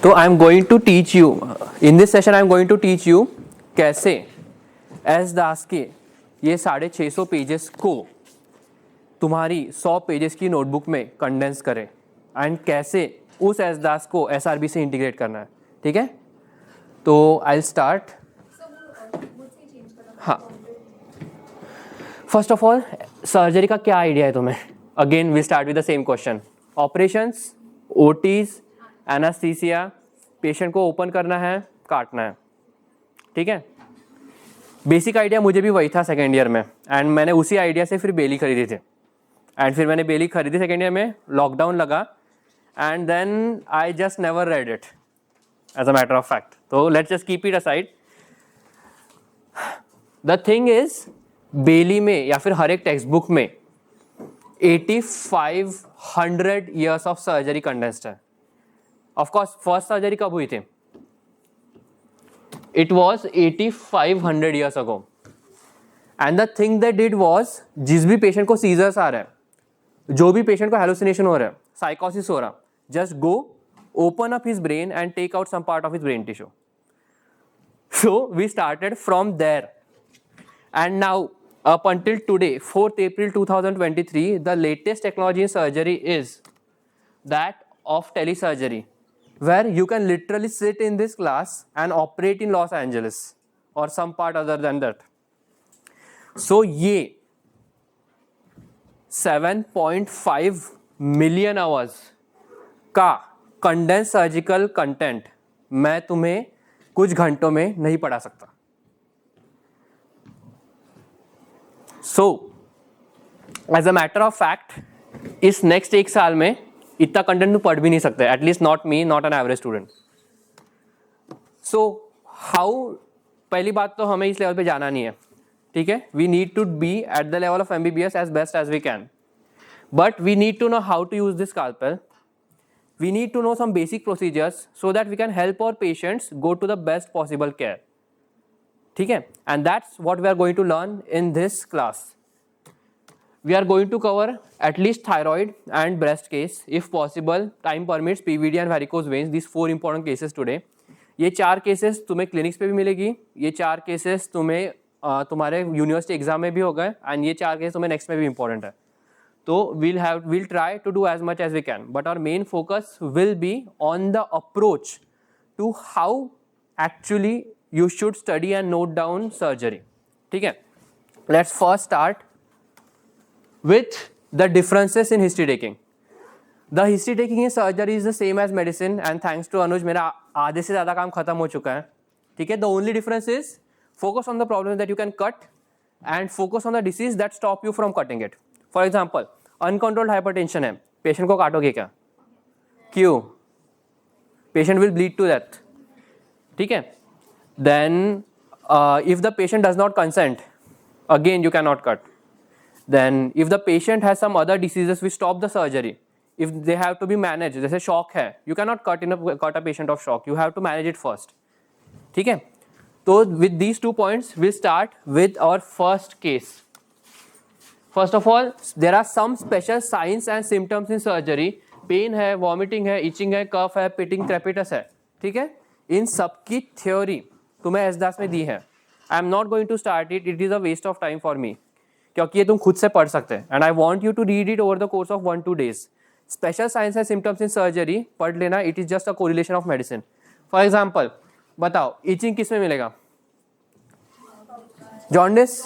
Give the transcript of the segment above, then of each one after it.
तो I am going to teach you in this session, I am going to teach you कैसे S Das के ये 650 pages को तुम्हारी 100 पेजेस की नोटबुक में कंडेंस करें एंड कैसे उस एस दास को SRB से इंटीग्रेट करना है. ठीक है, तो आई स्टार्ट. हाँ, फर्स्ट ऑफ ऑल सर्जरी का क्या आइडिया है तुम्हें? Again we start with the same question. Operations, OTs, anaesthesia, patient को ओपन करना है, काटना है. ठीक है, बेसिक आइडिया मुझे भी वही था सेकेंड ईयर में, एंड मैंने उसी आइडिया से फिर बेली खरीदी थी. एंड फिर मैंने बेली खरीदी सेकेंड ईयर में, लॉकडाउन लगा, and then I just never read it as a matter of fact. तो let's just keep it aside. The thing is, Bailey में या फिर हर एक टेक्स्ट बुक में 8500 ईयर्स ऑफ सर्जरी कंडेंस्ड है. ऑफ कोर्स फर्स्ट सर्जरी कब हुई थी? It was 8500 years ago. And the thing that did was, जिस भी पेशेंट को सीजर्स आ रहा है, जो भी पेशेंट को हेलुसिनेशन हो रहा है, साइकोसिस हो रहा, just go open up his brain and take out some part of his brain tissue. So we started from there, and now up until today, 4th April 2023, the latest technology in surgery is that of telesurgery, where you can literally sit in this class and operate in Los Angeles or some part other than that. So ये 7.5 million hours का condensed surgical content मैं तुम्हें कुछ घंटों में नहीं पढ़ा सकता. So, as a matter of fact, इस नेक्स्ट एक साल में इतना कंटेंट तुम पढ़ भी नहीं सकते, at least not me, not an average student. So how, पहली बात तो हमें इस लेवल पे जाना नहीं है. ठीक है, we need to be at the level of MBBS as best as we can, but we need to know how to use this scalpel. We need to know some basic procedures so that we can help our patients go to the best possible care. ठीक है, and that's what we are going to learn in this class. We are going to cover at least thyroid and breast case, if possible, time permits, PVD and varicose veins, this 4 important cases today. ये 4 cases तुम्हें clinics पे भी मिलेगी, ये 4 cases तुम्हें तुम्हारे university exam में भी हो गए, एंड ये 4 केस तुम्हें नेक्स्ट में भी इंपॉर्टेंट है. तो we'll try to do as much as we can, but our main focus will be on the approach to how actually you should study and note down surgery. ठीक है, let's first start with the differences in history taking. The history taking in surgery is the same as medicine, and thanks to Anuj मेरा आधे से ज़्यादा काम खत्म हो चुका है. ठीक है, the only difference is focus on the problem that you can cut and focus on the disease that stop you from cutting it. For example, uncontrolled hypertension है, पेशेंट को काटोगे क्या? क्यों? Patient will bleed to death. ठीक है, then if the patient does not consent, again you cannot cut. Then if the patient has some other diseases which stop the surgery, if they have to be managed, जैसे shock है, you cannot cut a patient of shock, you have to manage it first. ठीक है, तो with these 2 points we'll start with our first case. First of all, there are some special signs and symptoms in surgery. Pain है, vomiting है, itching है, cough है, pitting, crepitus है. ठीक है, इन सब की थ्योरी तुम्हें एस दास में दी है. I am not going to start it, it is a waste of time for me, क्योंकि ये तुम खुद से पढ़ सकते हैं, and I want you to read it over the course of 1-2 days. Special signs and symptoms in surgery पढ़ लेना, it is just a correlation of medicine. For example बताओ, इचिंग किस में मिलेगा? Jaundice.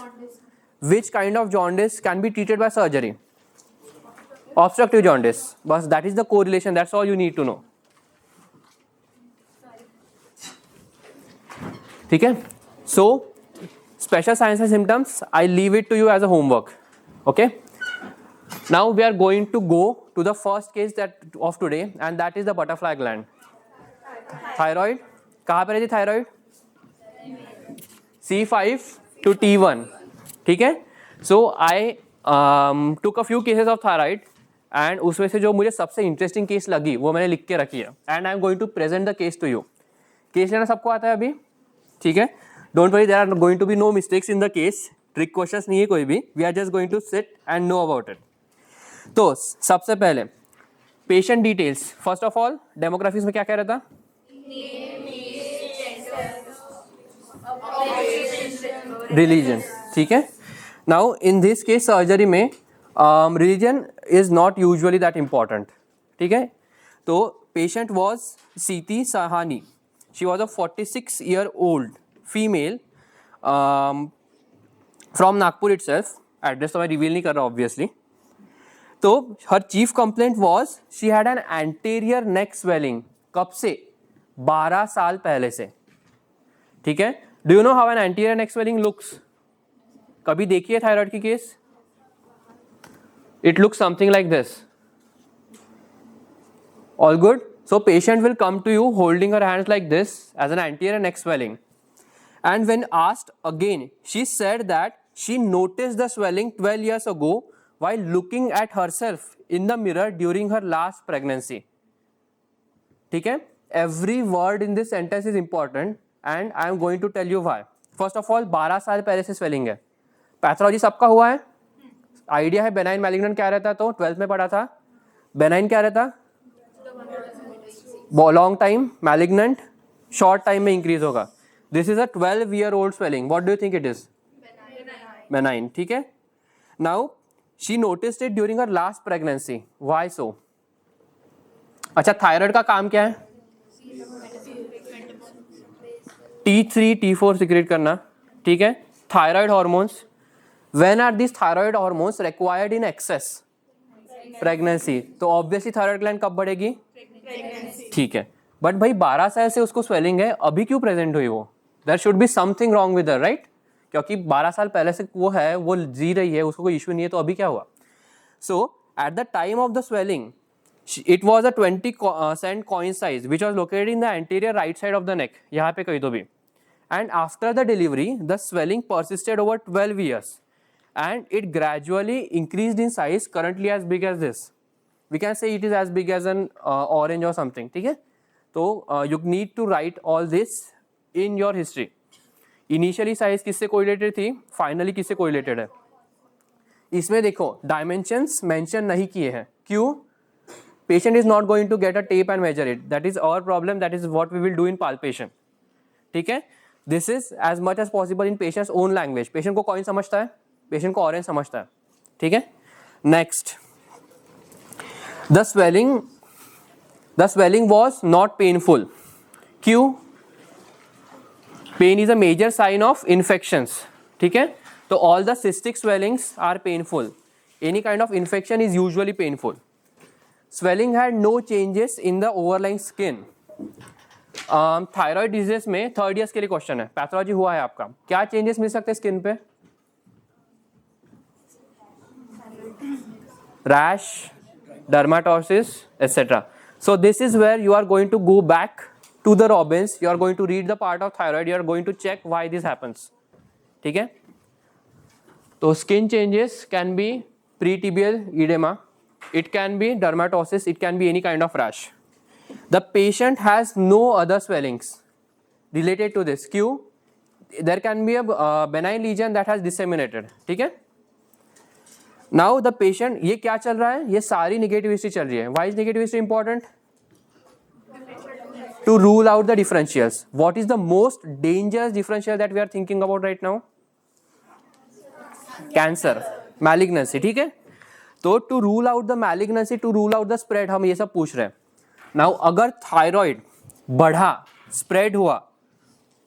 Which kind of jaundice can be treated by surgery? Obstructive jaundice. But that is the correlation. That's all you need to know. ठीक है? So, special signs and symptoms, I leave it to you as a homework. Okay? Now we are going to go to the first case of today, and that is the butterfly gland. Thyroid. कहाँ पे रहती thyroid? C5 to T1. ठीक है, so I took a few cases of thyroid, and उसमें से जो मुझे सबसे इंटरेस्टिंग केस लगी वो मैंने लिख के रखी है, and I am going to present the case to you. Case लेना सबको आता है अभी? ठीक है, don't worry, there are going to be no mistakes in the case, trick questions नहीं है कोई भी, we are just going to sit and know about it. तो सबसे पहले patient details. First of all demographics में क्या कह रहा था? रिलीजन, ठीक है. Now in this case surgery में religion is not usually that important, ठीक है. तो patient was Seeti Sahani. She was a 46-year-old female from Nagpur itself. Address तो मैं रिवील नहीं कर रहा ऑब्वियसली. तो हर chief complaint was she had an anterior neck swelling. कब से? 12 साल पहले से, ठीक है. Do you know how an anterior neck swelling looks? कभी देखिए थायराइड की case? It looks something like this. All good. So patient will come to you holding her hands like this as an anterior neck swelling. And when asked again, she said that she noticed the swelling 12 years ago while looking at herself in the mirror during her last pregnancy. ठीक है? Every word in this sentence is important and I am going to tell you why. First of all, 12 साल पहले से swelling है. Pathology सबका हुआ है. Idea है बेनाइन मैलिग्नेंट क्या रहता, तो 12th में पढ़ा था. बेनाइन क्या रहता? Long time. Malignant short time में इंक्रीज होगा. This is a 12-year-old swelling. What do you think it is? Benign, ठीक है. Now she noticed it during her last pregnancy. Why so? अच्छा, थायराइड का काम क्या है? T3 T4 सिक्रेट करना, ठीक है. Thyroid hormones. When are this thyroid hormones required in excess? Pregnancy. तो ऑब्वियसली थायराइड ग्लैंड कब बढ़ेगी? ठीक है. बट भाई 12 साल से उसको स्वेलिंग है, अभी क्यों प्रेजेंट हुई वो? There should be something wrong with her, right? क्योंकि 12 साल पहले से वो है, वो जी रही है, उसको कोई इश्यू नहीं है, तो अभी क्या हुआ? So at the time of the swelling it was a 20 coin size which was located in the anterior right side of the neck. यहाँ पे कहीं तो भी. And after the delivery the swelling persisted over 12 years and it gradually increased in size, currently as big as this. We can say it is as big as an orange or something, ठीक है. तो you need to write all this in your history. Initially size किससे correlated थी, finally किससे correlated है? इसमें देखो dimensions mention नहीं किए हैं. क्यों? Patient is not going to get a tape and measure it. That is our problem. That is what we will do in palpation, ठीक है. This is as much as possible in patients own language. Patient को coin समझता है, patient को orange समझता है, ठीक है. Next, the swelling was not painful. क्यों? Pain is a major sign of infections, ठीक है. तो all the cystic swellings are painful. Any kind of infection is usually painful. Swelling had no changes in the overlying skin. Thyroid disease में 3rd years के लिए question है. Pathology हुआ है आपका, क्या चेंजेस मिल सकते हैं स्किन पे? rash, dermatosis, etc. So this is where you are going to go back to the Robbins. You are going to read the part of thyroid. You are going to check why this happens. ठीक है. तो skin changes can be pretibial edema. It can be dermatosis. It can be any kind of rash. The patient has no other swellings related to this. क्यों? There can be a benign lesion that has disseminated. ठीक है. Now the patient, ये क्या चल रहा है? ये सारी नेगेटिव हिस्ट्री चल रही है. Why is negative history important? To rule out the differentials. What is the most dangerous differential that we are thinking about right now? Cancer, malignancy, ठीक है. तो to rule out the malignancy, to rule out the spread, हम ये सब पूछ रहे हैं. Now अगर थायराइड बढ़ा, स्प्रेड हुआ,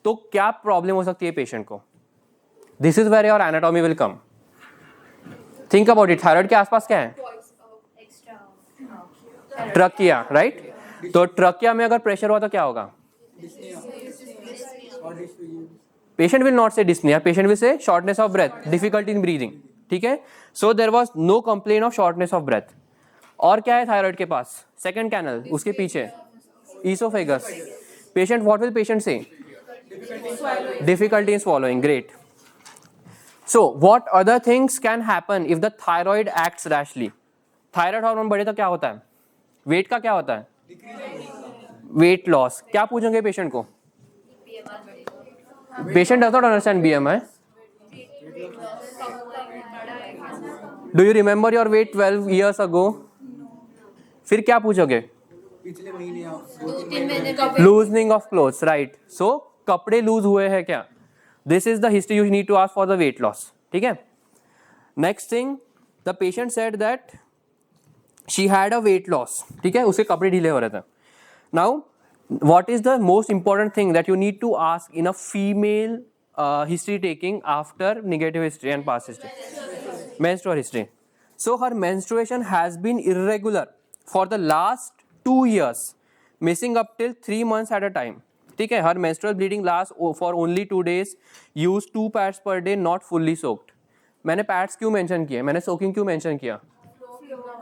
तो क्या प्रॉब्लम हो सकती है पेशेंट को? This is where your anatomy will come. Think about it. Thyroid के आसपास क्या है? Trachea, right. तो ट्रकिया में अगर प्रेशर हुआ तो क्या होगा? Patient will not say dyspnea, patient will say shortness of breath, difficulty in breathing, ठीक है. So there was no complain of shortness of breath. और क्या है थायराइड के पास? सेकंड कैनल, उसके पीछे oesophagus. Patient, what will patient say? Difficulty in swallowing. Great. So what other things can happen if the thyroid acts rashly? Thyroid hormone बढ़े तो क्या होता है? वेट का क्या होता है? Weight loss. क्या पूछेंगे पेशेंट को? Patient does not understand BMI. Do you remember your weight 12 years ago? फिर क्या पूछोगे? पिछले महीने आप 2-3 महीने का loosening of clothes, right. So कपड़े लूज हुए हैं क्या? This is the history you need to ask for the weight loss. ठीक है. Next thing, the patient said that she had a weight loss. ठीक है, उसके कपड़े ढीले हो रहे थे. Now what is the most important thing that you need to ask in a female history taking after negative history and past history? Menstrual history. So her menstruation has been irregular for the last 2 years, missing up till 3 months at a time. ठीक है, her menstrual bleeding lasts for only 2 days. Use 2 pads per day, not fully soaked. मैंने pads क्यों mention किया? मैंने soaking क्यों mention किया?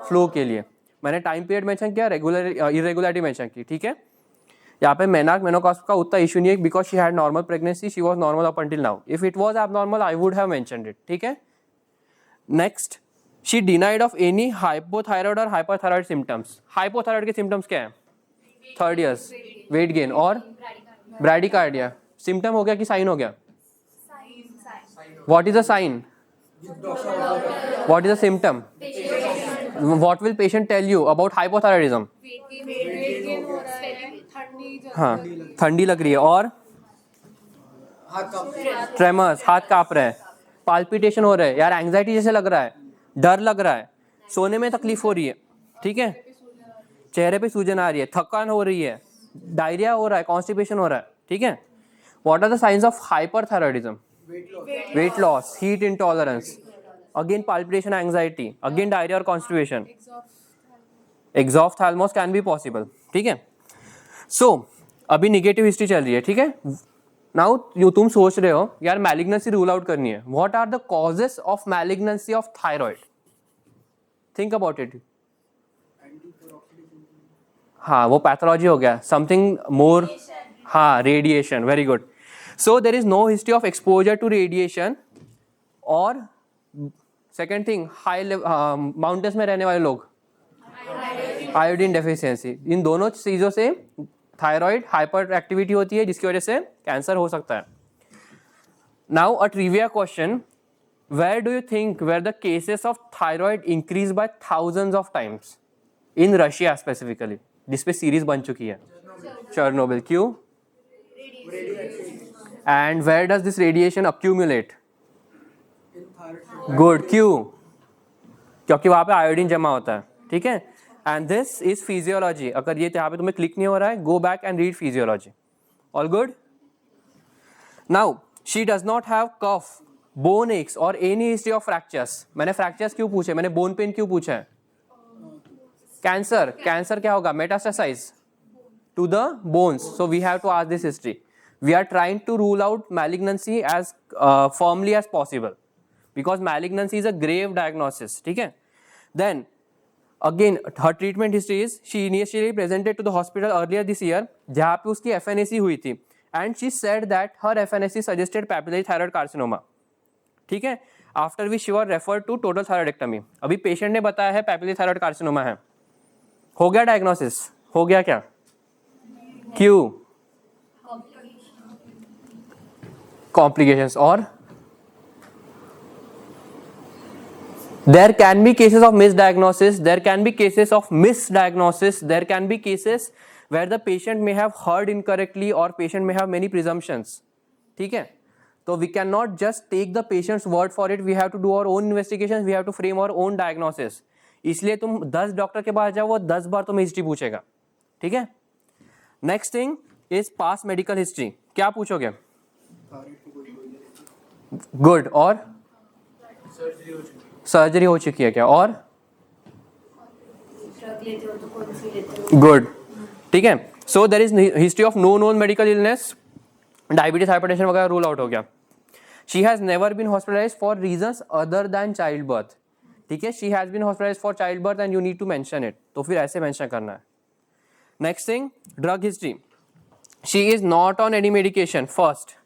Flow के लिए. मैंने टाइम पीरियड मेंशन किया, रेगुलर इरेगुलरिटी मेंशन की. ठीक है, यहाँ पे मेनोपॉज का उतना इशू नहीं है because she had normal pregnancy, she was normal up until now. If it was abnormal I would have mentioned it. ठीक है. Next, she denied of any hypothyroid और हाइपरथायराइड सिम्टम्स. हाइपोथायराइड के symptoms क्या है? 3rd years, weight gain और bradycardia. Symptom हो गया कि साइन हो गया? What is the sign? What is the symptom? What will patient tell you about hypothyroidism? हाँ, ठंडी लग रही है और ट्रेमर्स, हाथ कांप रहे हैं, पाल्पिटेशन हो रहा है, यार एंग्जाइटी जैसे लग रहा है, डर लग रहा है, सोने में तकलीफ हो रही है. ठीक है, चेहरे पे सूजन आ रही है, थकान हो रही है, डायरिया हो रहा है, कॉन्स्टिपेशन हो रहा है. ठीक है. What are the signs of hyperthyroidism? Weight loss, heat intolerance, again palpitation, anxiety, again diarrhoea और constipation. Exophthalmos can be possible. ठीक है. सो अभी निगेटिव हिस्ट्री चल रही है. ठीक है. नाउ तुम सोच रहे हो यार मैलिग्नेंसी रूल आउट करनी है. What are the causes of malignancy of thyroid? Think about it. हाँ, वो पैथोलॉजी हो गया. समथिंग मोर, हाँ, radiation. Very good. So there is no history of exposure to radiation. और सेकेंड थिंग, हाई माउंटेन्स में रहने वाले लोग, आयोडीन डेफिशिएंसी. इन दोनों चीज़ों से थायराइड हाइपर एक्टिविटी होती है जिसकी वजह से कैंसर हो सकता है. Now a trivia question, where do you think where the cases of thyroid increase by thousands of times in Russia specifically, जिसपे सीरीज बन चुकी है, चेरनोबिल. क्यों? And where does this radiation accumulate? Good. क्यों? क्योंकि वहां पे आयोडीन जमा होता है. ठीक है. And this is physiology. अगर ये यहाँ पे तुम्हें क्लिक नहीं हो रहा है, go back and read physiology. All good. Now she does not have cough, bone aches और एनी हिस्ट्री ऑफ फ्रैक्चर्स. मैंने फ्रैक्चर्स क्यों पूछे? मैंने बोन पेन क्यों पूछा है? कैंसर. कैंसर क्या होगा? Metastasize to the bones. So we have to ask this history. We are trying to rule out malignancy as firmly as possible because malignancy is a grave diagnosis. ठीक है. Then again her treatment history is she initially presented to the hospital earlier this year जहाँ पे उसकी FNAC हुई थी and she said that her FNAC suggested papillary thyroid carcinoma. ठीक है. after which she was referred to total thyroidectomy. अभी patient ने बताया है papillary thyroid carcinoma है. हो गया डायग्नोसिस? हो गया क्या? क्यों? कॉम्प्लिकेशंस. और there can be cases of misdiagnosis, there can be cases of misdiagnosis, there can be cases where the patient may have heard incorrectly or patient may have many presumptions. ठीक है. तो we cannot just take the patient's word for it, we have to do our own investigations, we have to frame our own diagnosis. इसलिए तुम 10 doctor के पास जाओ, वो 10 बार तुम्हें history पूछेगा. ठीक है. Next thing is past medical history. क्या पूछोगे? गुड. और सर्जरी हो चुकी है क्या? और गुड. ठीक है. So there is history of no known medical illness, diabetes, hypertension वगैरह रूल आउट हो गया. She has never been hospitalized for reasons other than child birth. ठीक है. She has been hospitalized for child birth and you need to mention it. तो फिर ऐसे mention करना है. Next thing, drug history. She is not on any medication first.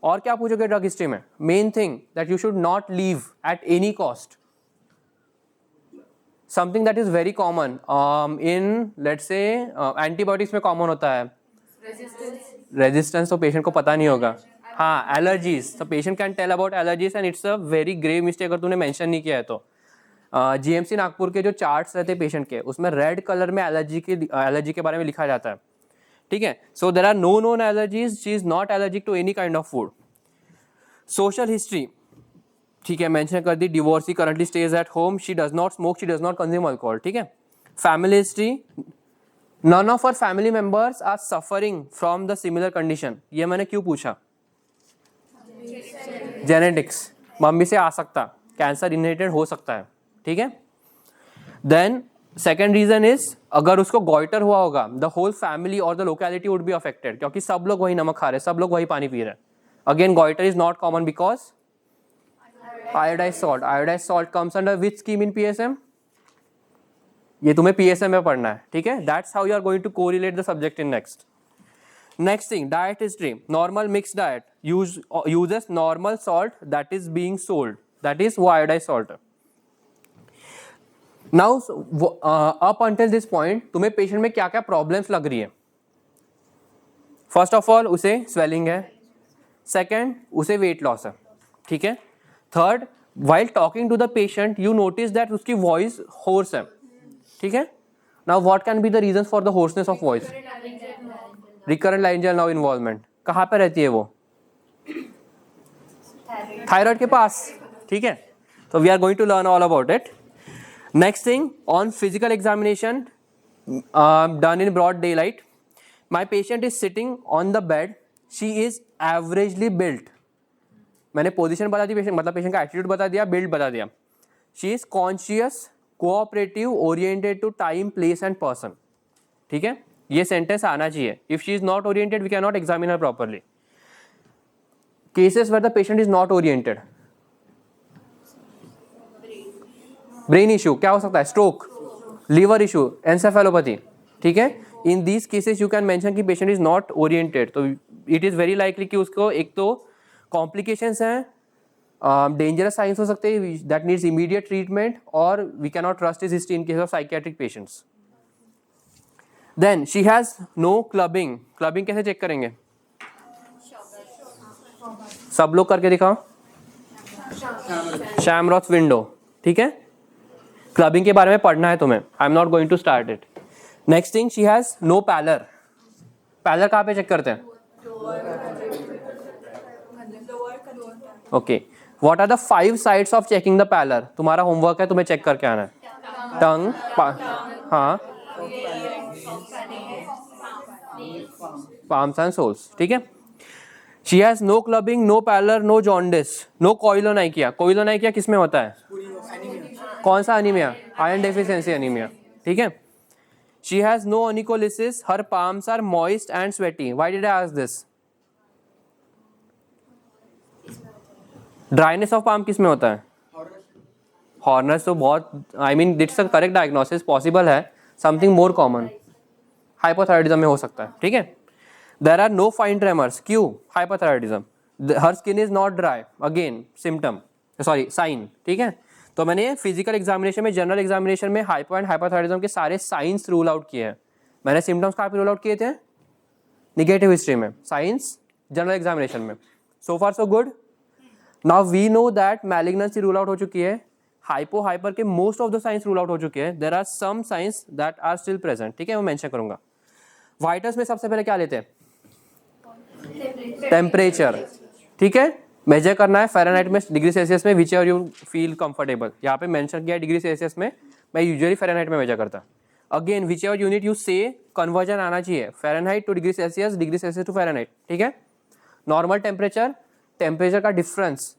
और क्या पूछोगे ड्रग हिस्ट्री में? Main thing that you should not leave at any cost. Something that is very common in let's say antibiotics में common होता है resistance. तो patient को पता नहीं होगा. हाँ, एलर्जीज. तो patient can tell about allergies and it's a very grave mistake अगर तूने मेंशन नहीं किया है तो. जीएमसी नागपुर के जो चार्ट्स रहते हैं पेशेंट के, उसमें रेड कलर में एलर्जी के बारे में लिखा जाता है, ठीक है. So there are no known allergies, she is not allergic to any kind of food. Social history, ठीक है, मेंशन कर दी. Divorcee, currently stays at home, she does not smoke, she does not consume alcohol, ठीक है. Family history, none of our family members are suffering from the similar condition. ये मैंने क्यों पूछा? जेनेटिक्स, मम्मी से आ सकता, कैंसर इनहेरिटेड हो सकता है, ठीक है. देन सेकेंड रीजन इज, अगर उसको गॉइटर हुआ होगा, द होल फैमिली और the locality would be affected, क्योंकि सब लोग वही नमक खा रहे हैं, सब लोग वही पानी पी रहे हैं. Again goitre is not common because iodize salt. Iodize salt comes under which scheme in PSM? ये तुम्हें पीएसएम में पढ़ना है, ठीक है. That's how you are going to correlate the subject in next. Next thing, diet history. Normal mix diet uses normal salt that is being sold, that is वो iodize salt है. Now up until this point तुम्हें patient में क्या क्या problems लग रही है? First of all उसे स्वेलिंग है, सेकेंड उसे वेट लॉस है, ठीक है. Third, while talking to the patient you notice that उसकी वॉइस होर्स है, ठीक है. Now what can be the reason for the hoarseness of voice? Recurrent laryngeal nerve involvement. कहाँ पे रहती है वो? थायराइड के पास, ठीक है. तो we are going to learn all about it. Next thing, on physical examination done in broad daylight, my patient is sitting on the bed. She is averagely built. मैंने पोजीशन बता दी, पेशेंट मतलब patient का attitude बता दिया, build बता दिया. She is conscious, cooperative, oriented to time, place and person. ठीक है, ये सेंटेंस आना चाहिए. If she is not oriented, we cannot examine her properly. Cases where the patient is not oriented. Brain issue क्या हो सकता है? स्ट्रोक, लीवर इशू, एंसेफेलोपैथी, ठीक है. In these cases you can mention कि पेशेंट इज नॉट ओरिएंटेड, तो it is very likely कि उसको एक तो कॉम्प्लिकेशंस हैं, डेंजरस साइंस हो सकते हैं दैट नीड्स इमीडिएट ट्रीटमेंट, और we can not trust his history in case of psychiatric patients. Then she has no clubbing. Clubbing कैसे चेक करेंगे? सब लोग करके दिखाओ. शैमरॉथ विंडो, ठीक है. क्लबिंग के बारे में पढ़ना है तुम्हें. I am not going to start it. Next thing, she has no pallor. Pallor कहाँ पे चेक करते हैं? Okay. What are the 5 sites of checking the pallor? तुम्हारा होमवर्क है, तुम्हें चेक करके आना है. टंग, हाँ, पाम्स एंड सोल्स, ठीक है. She has no clubbing, no pallor, no jaundice, no koilonychia. Koilonychia किस में होता है? कौन सा एनीमिया? आयरन डेफिशिएंसी एनीमिया, ठीक है. She has no onycholysis, her palms are moist and sweaty. Why did I ask this? Dryness of palm किस में होता है? हॉर्नस तो बहुत, I mean it's a correct diagnosis, possible है. समथिंग मोर कॉमन, हाइपोथायराइडिज्म में हो सकता है, ठीक है. There are no fine tremors. क्यों? Hypothyroidism. Her skin is not dry, again symptom, sorry sign, ठीक है. तो मैंने फिजिकल एग्जामिनेशन में, जनरल एग्जामिनेशन में हाइपो एंड हाइपोथायराइडिज्म के सारे साइंस रूल आउट किए हैं. मैंने सिम्टम्स कहाँ पे रूल आउट किए थे? निगेटिव हिस्ट्री में, साइंस, जनरल एग्जामिनेशन में. So far so good. Now we know that malignancy rule out हो चुकी है, हाइपो हाइपर के most of the signs rule out हो चुके हैं. There are some signs that are still present, ठीक है, मैं मेंशन करूंगा. वाइटल्स में सबसे पहले क्या लेते हैं? टेम्परेचर, ठीक है. मेजर करना है फ़ारेनहाइट में, डिग्री सेल्सियस में, whichever you feel comfortable. यहाँ पे मेंशन किया है डिग्री सेल्सियस में, मैं यूजुअली फ़ारेनहाइट में मेजर करता. Again whichever unit you say, conversion आना चाहिए. Fahrenheit to degree Celsius, degree Celsius to Fahrenheit, ठीक है. नॉर्मल टेम्परेचर, टेम्परेचर का डिफरेंस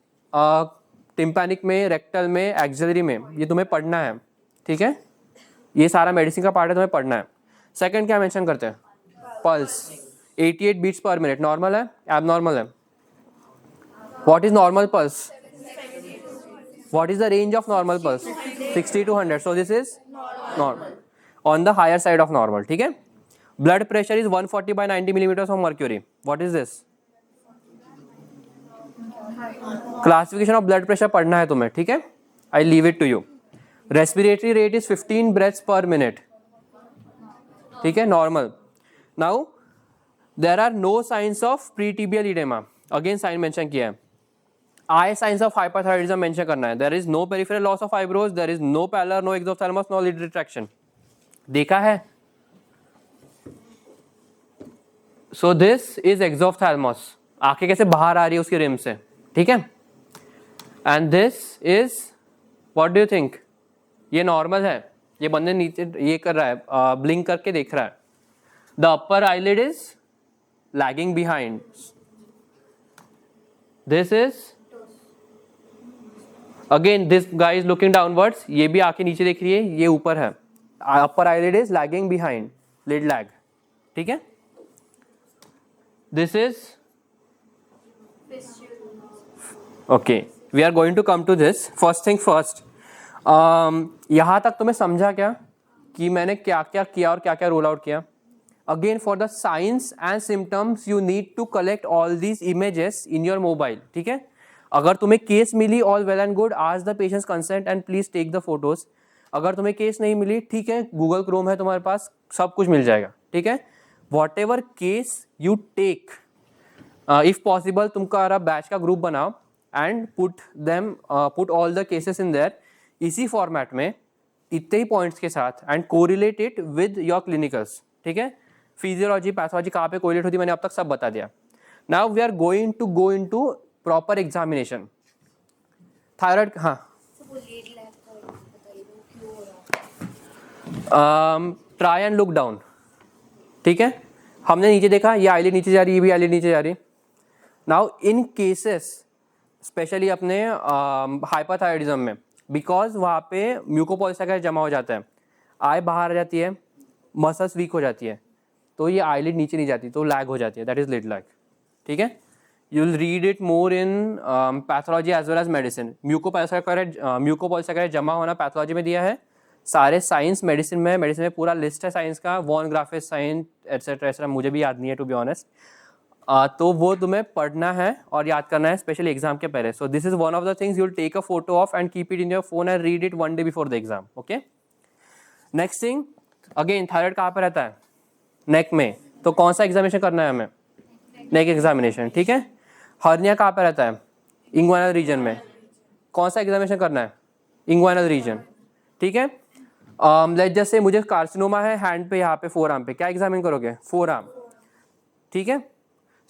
टिम्पैनिक में, रेक्टल में, एक्सिलरी में, ये तुम्हें पढ़ना है, ठीक है. ये सारा मेडिसिन का पार्ट है, तुम्हें पढ़ना है. सेकंड क्या मेंशन करते हैं? Pulse, 88 beats per minute. Normal है, एबनॉर्मल है? What is normal pulse? What is the range of normal pulse? 60 to 100. So this is normal. On the higher side of normal. ठीक है. Blood pressure is 140 by 90 millimeters of mercury. What is this? Classification of blood pressure पढ़ना है तुम्हें, ठीक है. I leave it to you. Respiratory rate is 15 breaths per minute. ठीक है, normal. Now there are no signs of pretibial edema. Again sign mention किया है. Eye signs of hyperthyroidism mention करना है. There is no peripheral loss of eyebrows, there is no pallor, no exophthalmos, no lid retraction. देखा है? So this is exophthalmos. आंखें कैसे बाहर आ रही है उसकी रिम से, ठीक है. And this is, what do you think? ये नॉर्मल है. ये बंदे नीचे ये कर रहा है, ब्लिंक करके देख रहा है. The upper eyelid is lagging behind. This is again, this guy is looking downwards. ये भी आंखें नीचे देख रही है, ये ऊपर है. Upper eyelid is lagging behind, lid lag, ठीक है. This is okay. We are going to come to this. First thing first, यहां तक तुम्हें समझा क्या कि मैंने क्या क्या किया और क्या क्या रोल आउट किया? Again, for the signs and symptoms you need to collect all these images in your mobile, ठीक है. अगर तुम्हें केस मिली, all well and good, ask the patients consent and please take the photos. अगर तुम्हें case नहीं मिली, ठीक है, गूगल क्रोम है तुम्हारे पास, सब कुछ मिल जाएगा, ठीक है. Whatever case you take, if possible तुम्हारा बैच का ग्रुप बनाओ and put all the cases in there, इसी फॉर्मेट में इतने ही पॉइंट्स के साथ, and correlate it with your clinicals, ठीक है. फिजियोलॉजी, पैथोलॉजी कहाँ पे कोरिलेट होती है मैंने अब तक सब बता दिया. Now we are going to go into proper examination. Thyroid, हाँ, ट्राई एंड लुक डाउन, ठीक है. हमने नीचे देखा, ये आईलिड नीचे जा रही है, ये भी आईलिड नीचे जा रही है. नाउ इन केसेस स्पेशली अपने हाइपरथायरॉयडिज्म में, बिकॉज वहाँ पे म्यूकोपॉलीसैकेराइड जमा हो जाता है, आई बाहर आ जाती है, मसल्स वीक हो जाती है, तो ये आईलिड नीचे नहीं जाती, तो लैग हो जाती है. दैट इज लिड लैग, ठीक है. You will read it more in pathology as well as medicine. Mucopolysaccharide जमा होना पैथोलॉजी में दिया है, सारे साइंस मेडिसिन में पूरा लिस्ट है साइंस का, वॉन ग्राफिस साइन एटसेट्रा, मुझे भी याद नहीं है टू बी ऑनेस्ट. तो वो तुम्हें पढ़ना है और याद करना है, स्पेशली एग्जाम के पहले. So this is one of the things you will take a photo of and keep it in your phone and read it one day before the exam, okay. Next thing, again thyroid कहाँ पे रहता है? नेक में. तो कौन सा examination करना है हमें? नेक एग्जामिनेशन, ठीक है. हर्निया कहाँ पे रहता है? इंग्वाइनल रीजन में. कौन सा एग्जामिनेशन करना है? इंग्वाइनल रीजन, ठीक है. लेट्स जस्ट से मुझे कार्सिनोमा है हैंड पे, यहाँ पे फोर आर्म पे, क्या एग्जामिन करोगे? फोर आर्म, ठीक है.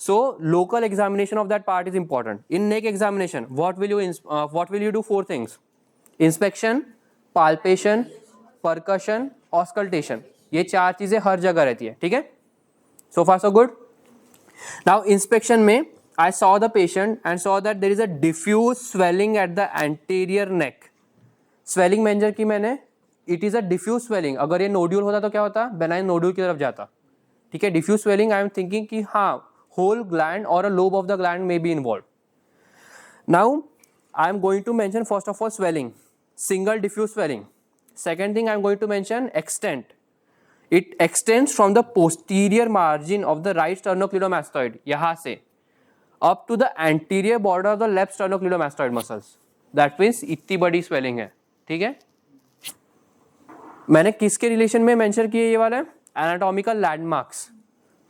So local examination of that part is important. In neck examination, what will you do? Four things: inspection, palpation, percussion, auscultation. ये चार चीजें हर जगह रहती है, ठीक है. So far so good. Now inspection में I saw the patient and saw that there is a diffuse swelling at the anterior neck. Swelling मेंजर की मैंने, it is a diffuse swelling. अगर ये नोड्यूल होता तो क्या होता? benign नोड्यूल की तरफ जाता, ठीक है. diffuse swelling I am thinking कि हाँ, whole gland or a lobe of the gland may be involved. Now I am going to mention first of all swelling, single diffuse swelling. Second thing I am going to mention extent. It extends from the posterior margin of the right sternocleidomastoid, यहाँ से up to the anterior border of the left sternocleidomastoid muscles. That means इतनी बड़ी swelling है, ठीक है. मैंने किसके relation में मेंशन किए ये वाला? Anatomical landmarks.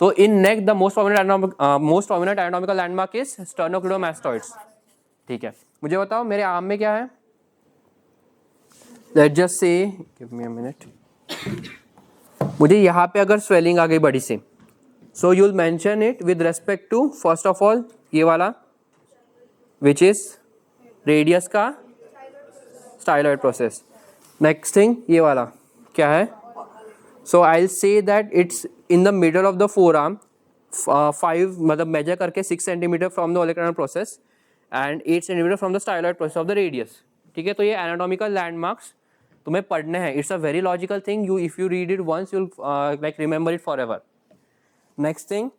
तो in neck the most prominent anatomical landmark is sternocleidomastoids, ठीक है. मुझे बताओ मेरे आर्म में क्या है? Let's just say, give me a minute. मुझे यहाँ पे अगर स्वेलिंग आ गई बड़ी सी, so you will mention it with respect to first of all ये वाला विच इज रेडियस का स्टाइलॉइड प्रोसेस. नेक्स्ट थिंग ये वाला क्या है? So I'll say that it's in the middle of the forearm, 5 मतलब measure करके 6 centimeter from the olecranon process and 8 centimeter from the styloid process of the radius, ठीक है. तो ये anatomical landmarks तुम्हें पढ़ने हैं. It's a very logical thing. If you read it once, you'll like remember it forever. Next thing,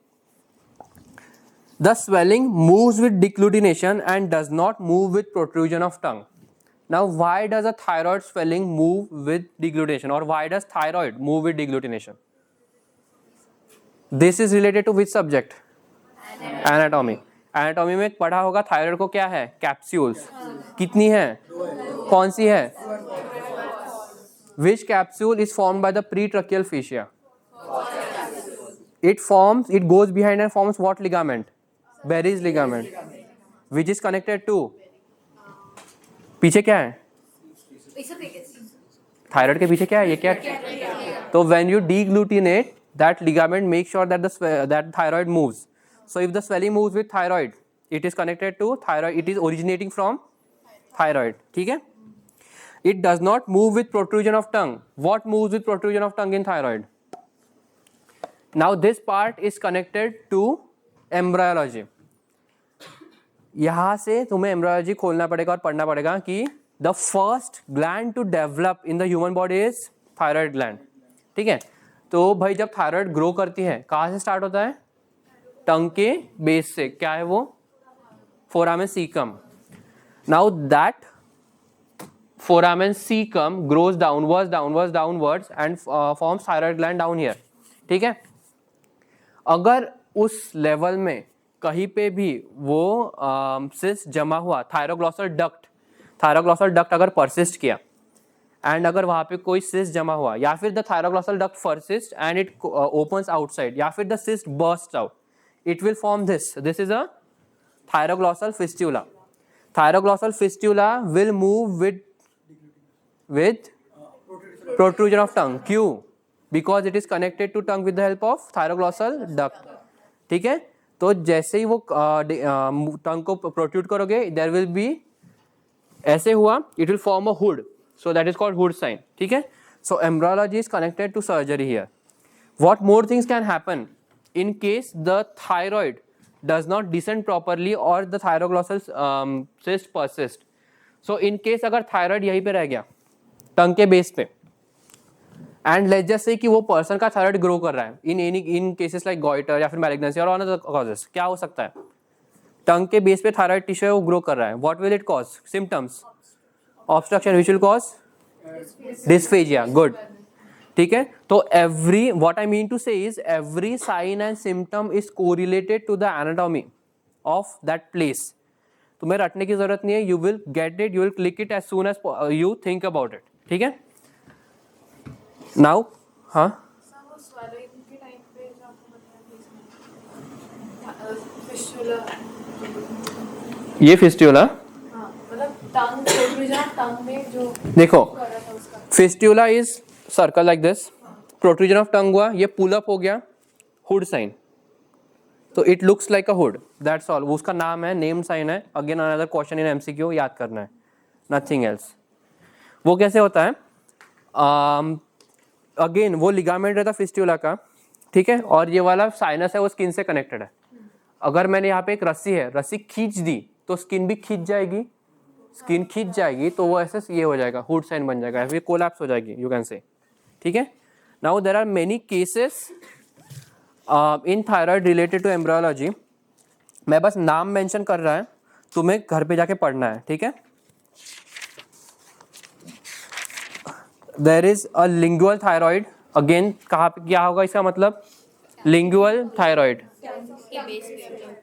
the swelling moves with declutination and does not move with protrusion of tongue. Now, why does a thyroid swelling move with deglutition, or why does thyroid move with deglutition? This is related to which subject? Anatomy. Anatomy में पढ़ा होगा thyroid को क्या है? Capsules. कितनी है? कौन सी है? Which capsule is formed by the pretracheal fascia? It goes behind and forms what ligament? Berry's ligament. Which is connected to, पीछे क्या है, थायराइड के पीछे क्या है, ये क्या है? तो when you deglutinate that ligament, make sure that thyroid moves. So if the swelling moves with thyroid, it is connected to thyroid, it is originating from thyroid. ठीक है? It does not move with protrusion of tongue. What moves with protrusion of tongue in thyroid? Now this part is connected to embryology. यहाँ से तुम्हें embryology खोलना पड़ेगा और पढ़ना पड़ेगा कि the first gland to develop in the human body is thyroid gland. ठीक है? तो भाई जब थायराइड ग्रो करती है कहाँ से स्टार्ट होता है? टंग के बेस से. क्या है वो? Foramen caecum. Now that foramen caecum grows downwards and forms thyroid gland down here. ठीक है? अगर उस लेवल में कहीं पे भी वो सिस्ट जमा हुआ, थायरोग्लॉसल डक्ट अगर परसिस्ट किया एंड अगर वहां पे कोई सिस्ट जमा हुआ, या फिर the thyroglossal duct persist and it opens outside, या फिर the cyst burst out, it will form this is a thyroglossal fistula. Thyroglossal fistula will move with protrusion of tongue. Q, because it is connected to tongue with the help of thyroglossal duct. ठीक है? तो जैसे ही वो टंग को protrude करोगे, there will be, ऐसे हुआ, it will form a hood, so that is called hood sign. ठीक है? So embryology is connected to surgery here. What more things can happen in case the thyroid does not descend properly or the thyroglossal cyst persist? So in case अगर thyroid यहीं पे रह गया टंग के base पे, and let's just say कि वो person का thyroid ग्रो कर रहा है in cases like goiter या फिर malignancy और other causes, क्या हो सकता है? टंग के बेस पे thyroid tissue है वो ग्रो कर रहा है. What will it cause? Symptoms: obstruction, which will cause dysphagia. Good. ठीक है? तो what I mean to say is every sign and symptom is correlated to the anatomy of that place. तुम्हें रटने की जरूरत नहीं है. You will get it, you will click it as soon as you think about it. ठीक है? Now, हाँ? ये फिस्टुला, देखो, fistula is circle like this, protrusion of tongue हुआ, ये पुल अप हो गया, हुड साइन, तो it looks like a hood, that's all. उसका नाम है, नेम साइन है. Again another question in MCQ, याद करना है, नथिंग एल्स. वो कैसे होता है? अगेन वो लिगामेंट रहता फिस्टुला का. ठीक है? और ये वाला साइनस है वो स्किन से कनेक्टेड है. अगर मैंने यहाँ पे एक रस्सी है, रस्सी खींच दी तो स्किन भी खींच जाएगी, स्किन खींच जाएगी तो वो ऐसे ये हो जाएगा, हुड साइन बन जाएगा, फिर कोलैप्स हो जाएगी, यू कैन से. ठीक है? Now there are many cases in thyroid related to embryology. मैं बस नाम मेंशन कर रहा है, तुम्हें घर पे जाके पढ़ना है. ठीक है? There is a lingual thyroid. Again कहाँ पे क्या होगा इसका मतलब? Lingual thyroid.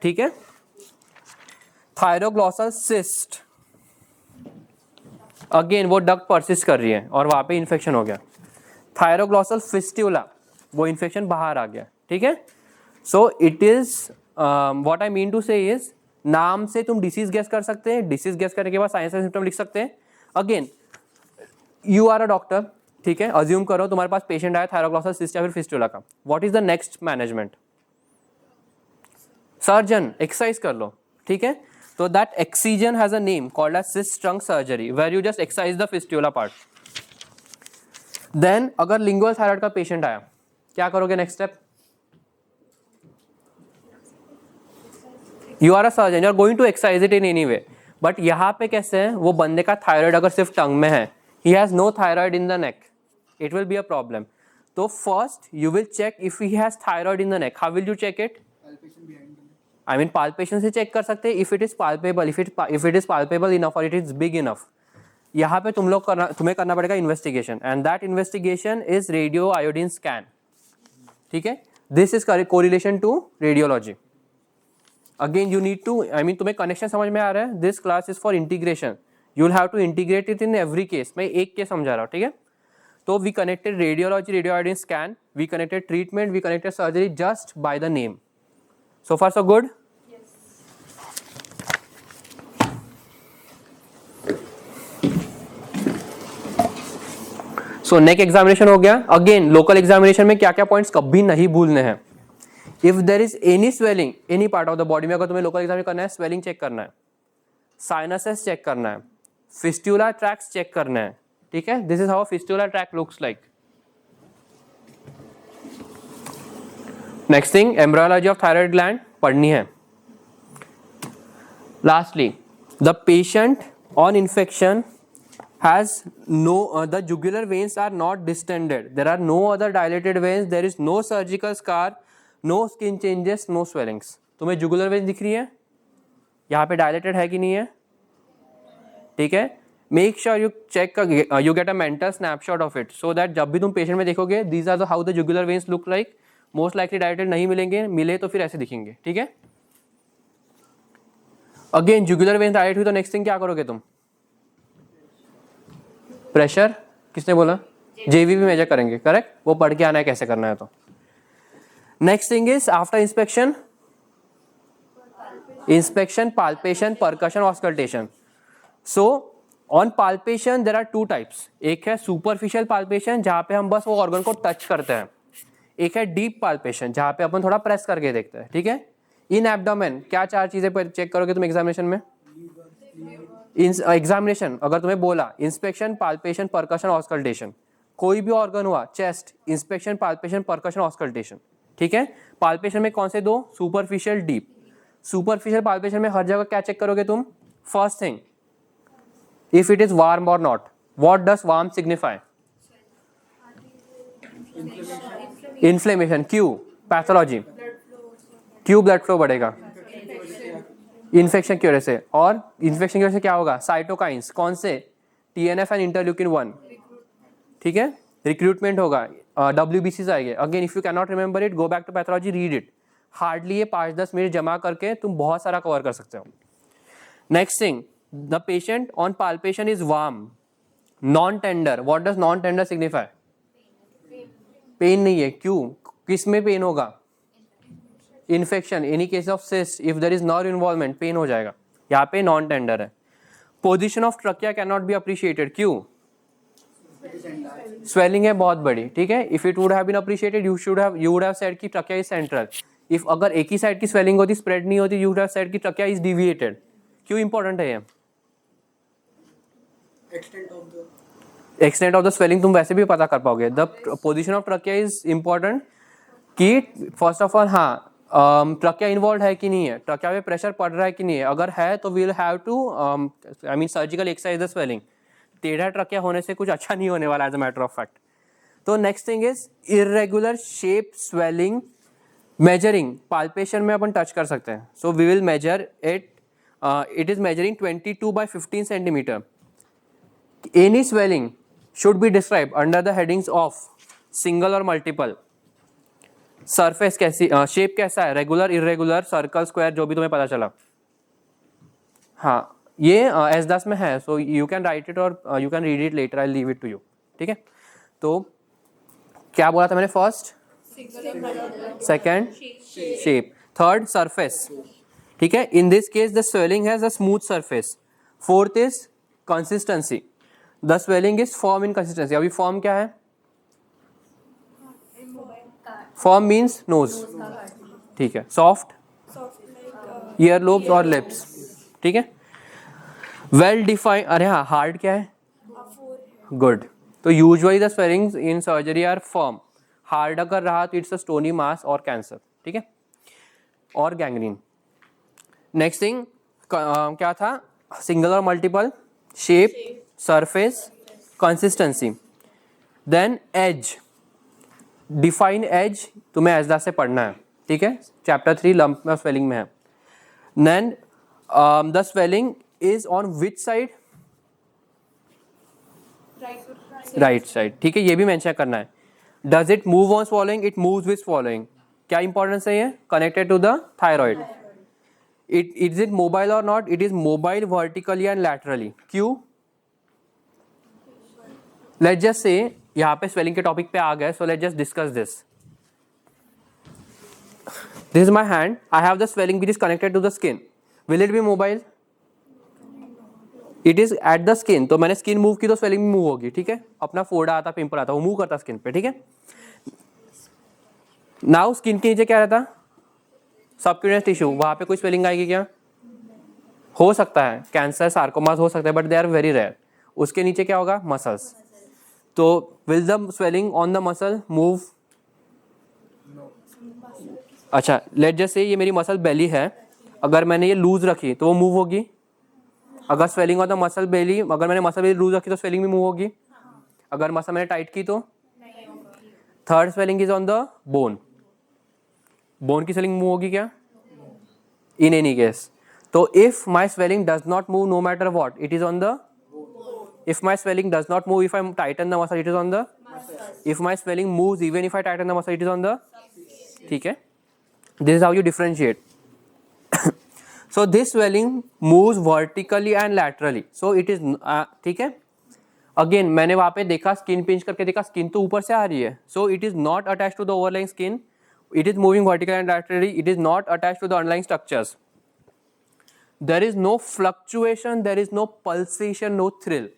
ठीक है? थायरोग्लॉसल सिस्ट, अगेन वो डक्ट परसिस्ट कर रही है और वहां पे इन्फेक्शन हो गया. थायरोग्लॉसल फिस्टुला, वो इन्फेक्शन बाहर आ गया. ठीक है? So it is what I mean to say is, नाम से तुम डिसीज गेस कर सकते हैं, डिसीज गेस करने के बाद साइंस एंड सिम्टम लिख सकते हैं. Again you are a doctor. ठीक है? अज्यूम करो तुम्हारे पास पेशेंट आया थायरोग्लॉसल सिस्ट या फिर फिस्टुला का. What is the next management? Surgeon, exercise कर लो. ठीक है? So that excision has a name called as cyst trunk surgery, where you just excise the fistula part. Then अगर lingual thyroid का patient आया, क्या करोगे next step? You are a surgeon, you are going to excise it in any way. But यहाँ पे कैसे है? वो बंदे का thyroid अगर सिर्फ टंग में है, he has no thyroid in the neck, it will be a problem. तो first you will check if he has thyroid in the neck. How will you check it? I mean palpation से check कर सकते हैं. if it is palpable, if it is palpable enough or it is big enough, यहाँ पे तुम्हें करना पड़ेगा investigation, and that investigation is radio iodine scan. ठीक है? This is correlation to radiology. Again you need to, I mean तुम्हें connection समझ में आ रहा है? This class is for integration, you will have to integrate it in every case. मैं एक केस समझा रहा हूँ. ठीक है? तो we connected radiology, radio iodine scan, we connected treatment, we connected surgery just by the name. So far so good? Yes. So neck examination हो गया. अगेन लोकल एग्जामिनेशन में क्या क्या पॉइंट्स कभी नहीं भूलने हैं. If there is any swelling any part of the body में, अगर तुम्हें लोकल एग्जामिनेशन करना है, स्वेलिंग चेक करना है, साइनसेस चेक करना है, फिस्टुला ट्रैक्स चेक करना है. ठीक है, this is how fistula track looks like. Next thing, embryology of thyroid gland पढ़नी है. Lastly, the patient on infection has no the jugular veins are not distended, there are no other dilated veins, there is no surgical scar, no skin changes, no swellings. तुम्हें jugular veins दिख रही है, यहाँ पे dilated है कि नहीं है. ठीक है, make sure you check you get a mental snapshot of it so that जब भी तुम patient में देखोगे these are the how the jugular veins look like. most likely dilated नहीं मिलेंगे, मिले तो फिर ऐसे दिखेंगे. ठीक है, अगेन jugular veins dilate हुई तो नेक्स्ट थिंग क्या करोगे तुम? प्रेशर, किसने बोला? जेवीबी मेजर करेंगे. करेक्ट, वो पढ़ के आना है कैसे करना है. तो next thing is after inspection, palpation, percussion, auscultation. So on palpation there are two types. एक है सुपरफिशियल पाल्पेशन जहां पे हम बस वो ऑर्गन को टच करते हैं. एक है डीप पाल्पेशन जहां पे अपन थोड़ा प्रेस करके देखते हैं. ठीक है, इन एब्डोमेन क्या चार चीजें चेक करोगे तुम एग्जामिनेशन में? एग्जामिनेशन अगर तुम्हें बोला इंस्पेक्शन, पाल्पेशन, परकशन, ऑस्कल्टेशन, कोई भी ऑर्गन हुआ, chest, inspection, palpation, percussion, auscultation. ठीक है, पाल्पेशन में कौन से दो? Superficial, deep. सुपरफिशियल पाल्पेशन में हर जगह क्या चेक करोगे तुम? First thing, if it is warm और not. What does warm signify? Inflammation. क्यों? पैथोलॉजी. क्यों ब्लड फ्लो बढ़ेगा? इन्फेक्शन की वजह से. और इन्फेक्शन की वजह से क्या होगा? साइटोकाइंस. कौन से? TNF and interleukin 1. ठीक है, रिक्रूटमेंट होगा, WBCs आएंगे. Again if you can not remember it, go back to pathology, read it. Hardly ये 5-10 मिनट जमा करके तुम बहुत सारा कवर कर सकते हो. Next thing, the patient on palpation is warm, non tender. What does non tender signify? Pain नहीं है. क्यों? किस में पेन होगा? Infection. Any case of cyst, if there is nerve involvement, pain हो जाएगा. यहाँ पे नॉन टेंडर है. Position of trachea can not be appreciated. क्यों? स्वेलिंग है बहुत बड़ी. ठीक है, if it would have been appreciated you would have said कि ट्रकिया इज सेंट्रल. इफ अगर एक ही साइड की स्वेलिंग होती, स्प्रेड नहीं होती, यू वुड हैव सेड कि ट्रकिया इज डिविएटेड. क्यों इंपॉर्टेंट है ये? एक्सटेंट ऑफ द स्वेलिंग तुम वैसे भी पता कर पाओगे. The position of trachea is important कि फर्स्ट ऑफ ऑल हाँ ट्रकिया इन्वॉल्व है कि नहीं है, ट्रकिया में प्रेशर पड़ रहा है कि नहीं है. अगर है तो we will have to I mean surgical exercise the swelling. टेढ़ा ट्रकिया होने से कुछ अच्छा नहीं होने वाला as a matter of fact. तो next thing is irregular shape swelling measuring. Palpation में अपन टच कर सकते हैं. So we will measure it. It is measuring 22/15 centimetre. Any swelling should be describe under the headings of single और multiple. Surface कैसी, shape कैसा है, regular, irregular, circle, square, जो भी तुम्हें पता चला. हाँ, ये S10 में है. So you can write it और you can read it later. I leave it to you. ठीक है, तो क्या बोला था मैंने? First, second shape, third surface. ठीक है, in this case the swelling has a smooth surface. Fourth is consistency. The swelling is firm in consistency. अभी फॉर्म क्या है? Firm means nose. ठीक है, सॉफ्ट, ईयर लोब्स और लिप्स. ठीक है, वेल डिफाइंड. अरे हाँ, हार्ड क्या है? गुड. तो usually the swellings in surgery are firm. Hard अगर रहा तो इट्स अ स्टोनी मास और कैंसर. ठीक है, और गैंग्रीन. नेक्स्ट थिंग क्या था? सिंगल और multiple, shape, surface, consistency. Then edge. Define edge तुम्हें एजदा से पढ़ना है. ठीक है, चैप्टर 3 लंप में स्वेलिंग में है. Then the swelling is on which side? Right side. ठीक है, ये भी मेंशन करना है. Does it move on swallowing? It moves with swallowing. क्या इंपॉर्टेंस है ये? Connected to the thyroid. It is it mobile और not? It is mobile vertically and laterally. क्यों? लेट्स जस्ट से यहाँ पे स्वेलिंग के टॉपिक पे आ गए. So let's just discuss this. This is my hand. I have the swelling which is connected to the skin. Will it be mobile? It is at the skin, तो मैंने skin move की तो swelling move होगी, ठीक है। अपना फोड़ा आता, पिंपल आता, वो मूव करता स्किन पे, ठीक है। नाउ स्किन के नीचे क्या रहता, सबक्यूटेनियस टिश्यू, वहां पे कोई स्वेलिंग आएगी क्या? हो सकता है, कैंसर, सार्कोमास हो सकता है, but they are very rare. उसके नीचे क्या होगा, मसल्स। तो will the swelling on the muscle move? अच्छा, लेट जस्ट से ये मेरी मसल बेली है, अगर मैंने ये लूज रखी तो वो मूव होगी। अगर स्वेलिंग ऑन द मसल बेली, अगर मैंने मसल बेली लूज रखी तो स्वेलिंग भी मूव होगी। अगर मसल मैंने टाइट की तो? Third swelling is on the bone, bone की स्वेलिंग मूव होगी क्या? In any case. तो if my swelling does not move no matter what, it is on the, if my swelling does not move if I tighten the muscle, it is on the, if my swelling moves even if I tighten the muscle, it is on the, ठीक है। This is how you differentiate. So this swelling moves vertically and laterally, so it is ठीक है। Again मैंने वहाँ पे देखा, skin pinch करके देखा, स्किन तो ऊपर से आ रही है, so it is not attached to the overlying skin, it is moving vertically and laterally, it is not attached to the underlying structures. There is no fluctuation, there is no pulsation, no thrill.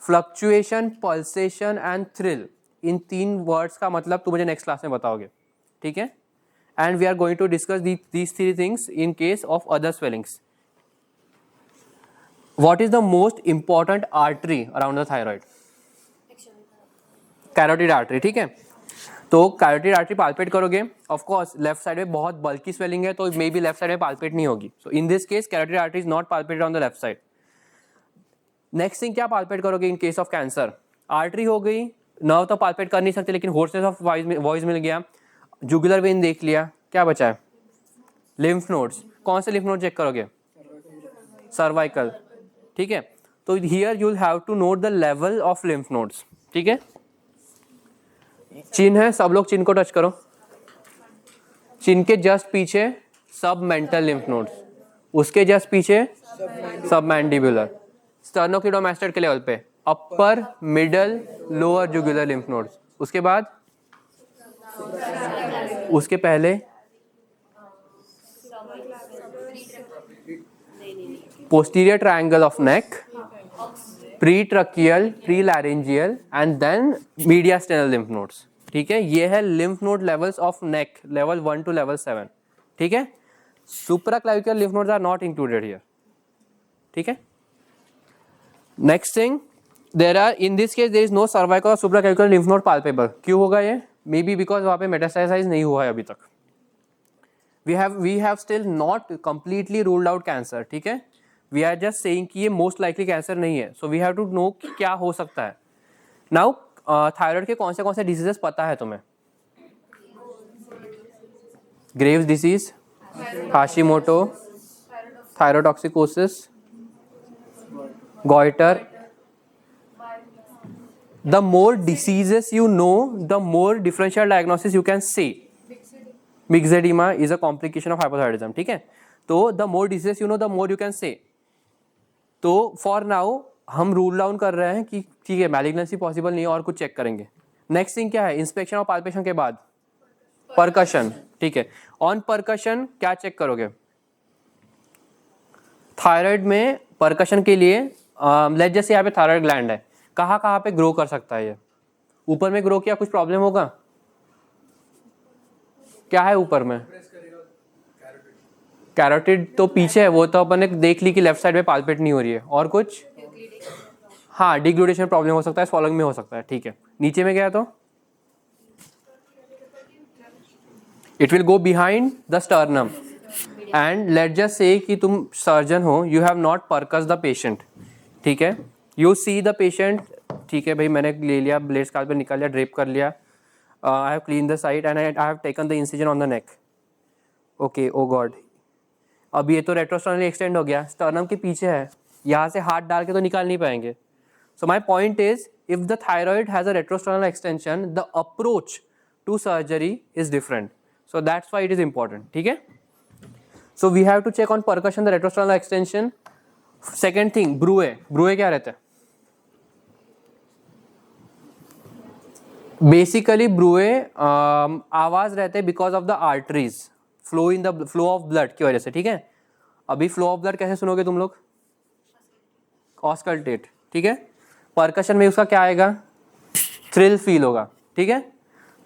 Fluctuation, pulsation and thrill, in 3 words का मतलब तुम मुझे next class में बताओगे, ठीक है। And we are going to discuss these 3 things in case of other swellings. What is the most important artery around the thyroid? Carotid artery, ठीक है। तो कैरोटिड आर्टरी पाल्पेट करोगे, ऑफ कोर्स लेफ्ट साइड में बहुत bulky swelling है तो maybe left side में palpate नहीं होगी, so in this case carotid artery is not palpated on the left side. Next thing क्या पाल्पेट करोगे इन केस ऑफ कैंसर? आर्टरी हो गई, नर्व तो पाल्पेट कर नहीं सकते, लेकिन होर्सनेस ऑफ वॉइस मिल गया, जुगुलर वेन देख लिया, क्या बचा है? Lymph nodes. कौन से लिम्फ नोड चेक करोगे? सर्वाइकल, ठीक है। तो here you will have to note the level of lymph nodes, ठीक है। चिन है, सब लोग चिन को टच करो। चिन के जस्ट पीछे सब मेंटल लिम्फ नोड्स, उसके जस्ट पीछे सब मैंडिबुलर, स्टर्नोक्लीडोमास्टोइड के लेवल पे upper, middle, lower jugular lymph nodes, उसके बाद उसके पहले posterior triangle of neck, pretracheal, prelaryngeal and then mediastinal lymph nodes, ठीक है। ये है lymph node levels of neck, level 1 to level 7, ठीक है। Supraclavicular lymph nodes are not included here, ठीक है। Next thing, there are in this case there is no cervical और supraclavicular lymph node palpable. क्यों होगा ये? मे बी बिकॉज वहाँ पे मेटास्टेसाइज नहीं हुआ है अभी तक। We have still not completely ruled out cancer, ठीक है। वी आर जस्ट सेइंग कि ये मोस्ट लाइकली कैंसर नहीं है, so we have to know क्या हो सकता है। नाउ थायराइड के कौन से डिसीजेस पता है तुम्हें? Graves disease, Hashimoto, thyrotoxicosis, goiter. The more diseases you know, the more differential diagnosis you can say. Myxedema is a complication of hypothyroidism, ठीक है। तो the more diseases you know, the more you can say. तो for now हम rule down कर रहे हैं कि ठीक है मैलिग्नेंसी पॉसिबल नहीं है, और कुछ चेक करेंगे। नेक्स्ट थिंग क्या है? इंस्पेक्शन और पाल्पेशन के बाद परकशन, ठीक है। ऑन परकशन क्या चेक करोगे? थायराइड में परकशन के लिए लेट जैसे यहाँ पे थायराइड ग्लैंड है, कहाँ पे ग्रो कर सकता है? ये ऊपर में ग्रो किया, कुछ प्रॉब्लम होगा? क्या है ऊपर में? कैरोटिड तो पीछे है, वो तो अपन ने देख ली कि लेफ्ट साइड में पाल्पेट नहीं हो रही है। और कुछ? हाँ, डिग्लूटेशन प्रॉब्लम हो सकता है, स्वॉलोइंग में हो सकता है, ठीक है। नीचे में गया तो it will go behind the sternum and let just say कि तुम सर्जन हो, you have not percuss the patient, ठीक है। यू सी द पेशेंट, ठीक है भाई, मैंने ले लिया ब्लेड, स्काल्पेल निकाल लिया, ड्रेप कर लिया, I have clean the site and I have taken the incision on the neck, okay, oh god, अब ये तो रेट्रोस्टर्नली एक्सटेंड हो गया, स्टर्नम के पीछे है, यहाँ से हाथ डाल के तो निकाल नहीं पाएंगे। So my point is, if the thyroid has a retrosternal extension, the approach to surgery is different, so that's why it is important, ठीक है। So we have to check on percussion the retrosternal extension. Second thing, ब्रूए क्या रहता है? Basically ब्रूए आवाज रहते हैं because of the arteries, flow of blood की वजह से, ठीक है। अभी फ्लो ऑफ ब्लड कैसे सुनोगे तुम लोग? ऑस्कल्टेट, ठीक है। परकशन में उसका क्या आएगा, थ्रिल फील होगा, ठीक है।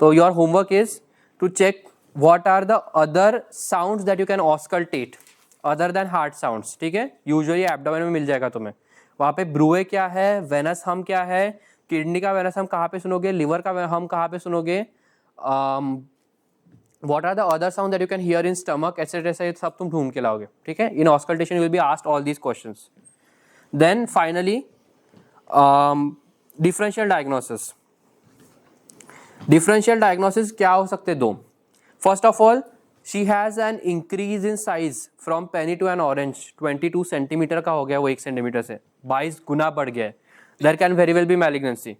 तो your homework is to check what are the other sounds that you can auscultate other than heart sounds, ठीक है। यूजुअली एब्डोमेन में मिल जाएगा तुम्हें, वहाँ पे ब्रूए क्या है, वेनस हम क्या है, किडनी का वेनस हम कहाँ पे सुनोगे, लिवर का हम कहाँ पे सुनोगे, what are the other sound that you can hear in stomach etcetera, सब तुम ढूंढ के लाओगे, ठीक है। In auscultation you will be asked all these questions. Then finally differential diagnosis. Differential diagnosis क्या हो सकते, दो। First of all, she has an increase in size from penny to an orange, 22 centimetre का हो गया वो 1 सेंटीमीटर से 22 गुना बढ़ गया है, there can very well be malignancy.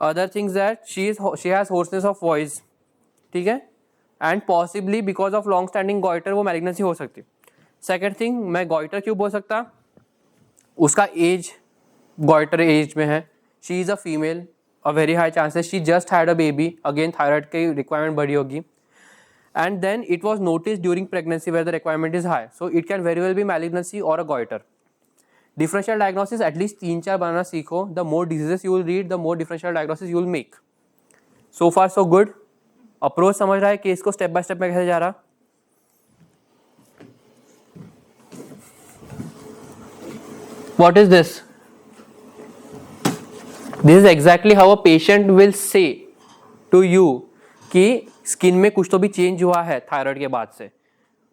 Other things that she has hoarseness of voice, ठीक है, and possibly because of long standing goiter वो मैलिग्नेंसी हो सकती है। सेकेंड थिंग, मैं गॉइटर क्यों बोल सकता, उसका एज गॉइटर एज में है, she is a female, a very high chances she just had a baby, again thyroid की रिक्वायरमेंट बढ़ी होगी, and then it was notice during pregnancy where the requirement is high, so it can very well be malignancy और a goiter. Differential diagnosis at least 3-4 बनाना सीखो, the more diseases you will read the more differential diagnosis you will make. So far so good, approach समझ रहा है case को step by step में कैसे जा रहा। What is this? This is exactly how a patient will say to you कि skin में कुछ तो भी चेंज हुआ है थायराइड के बाद से।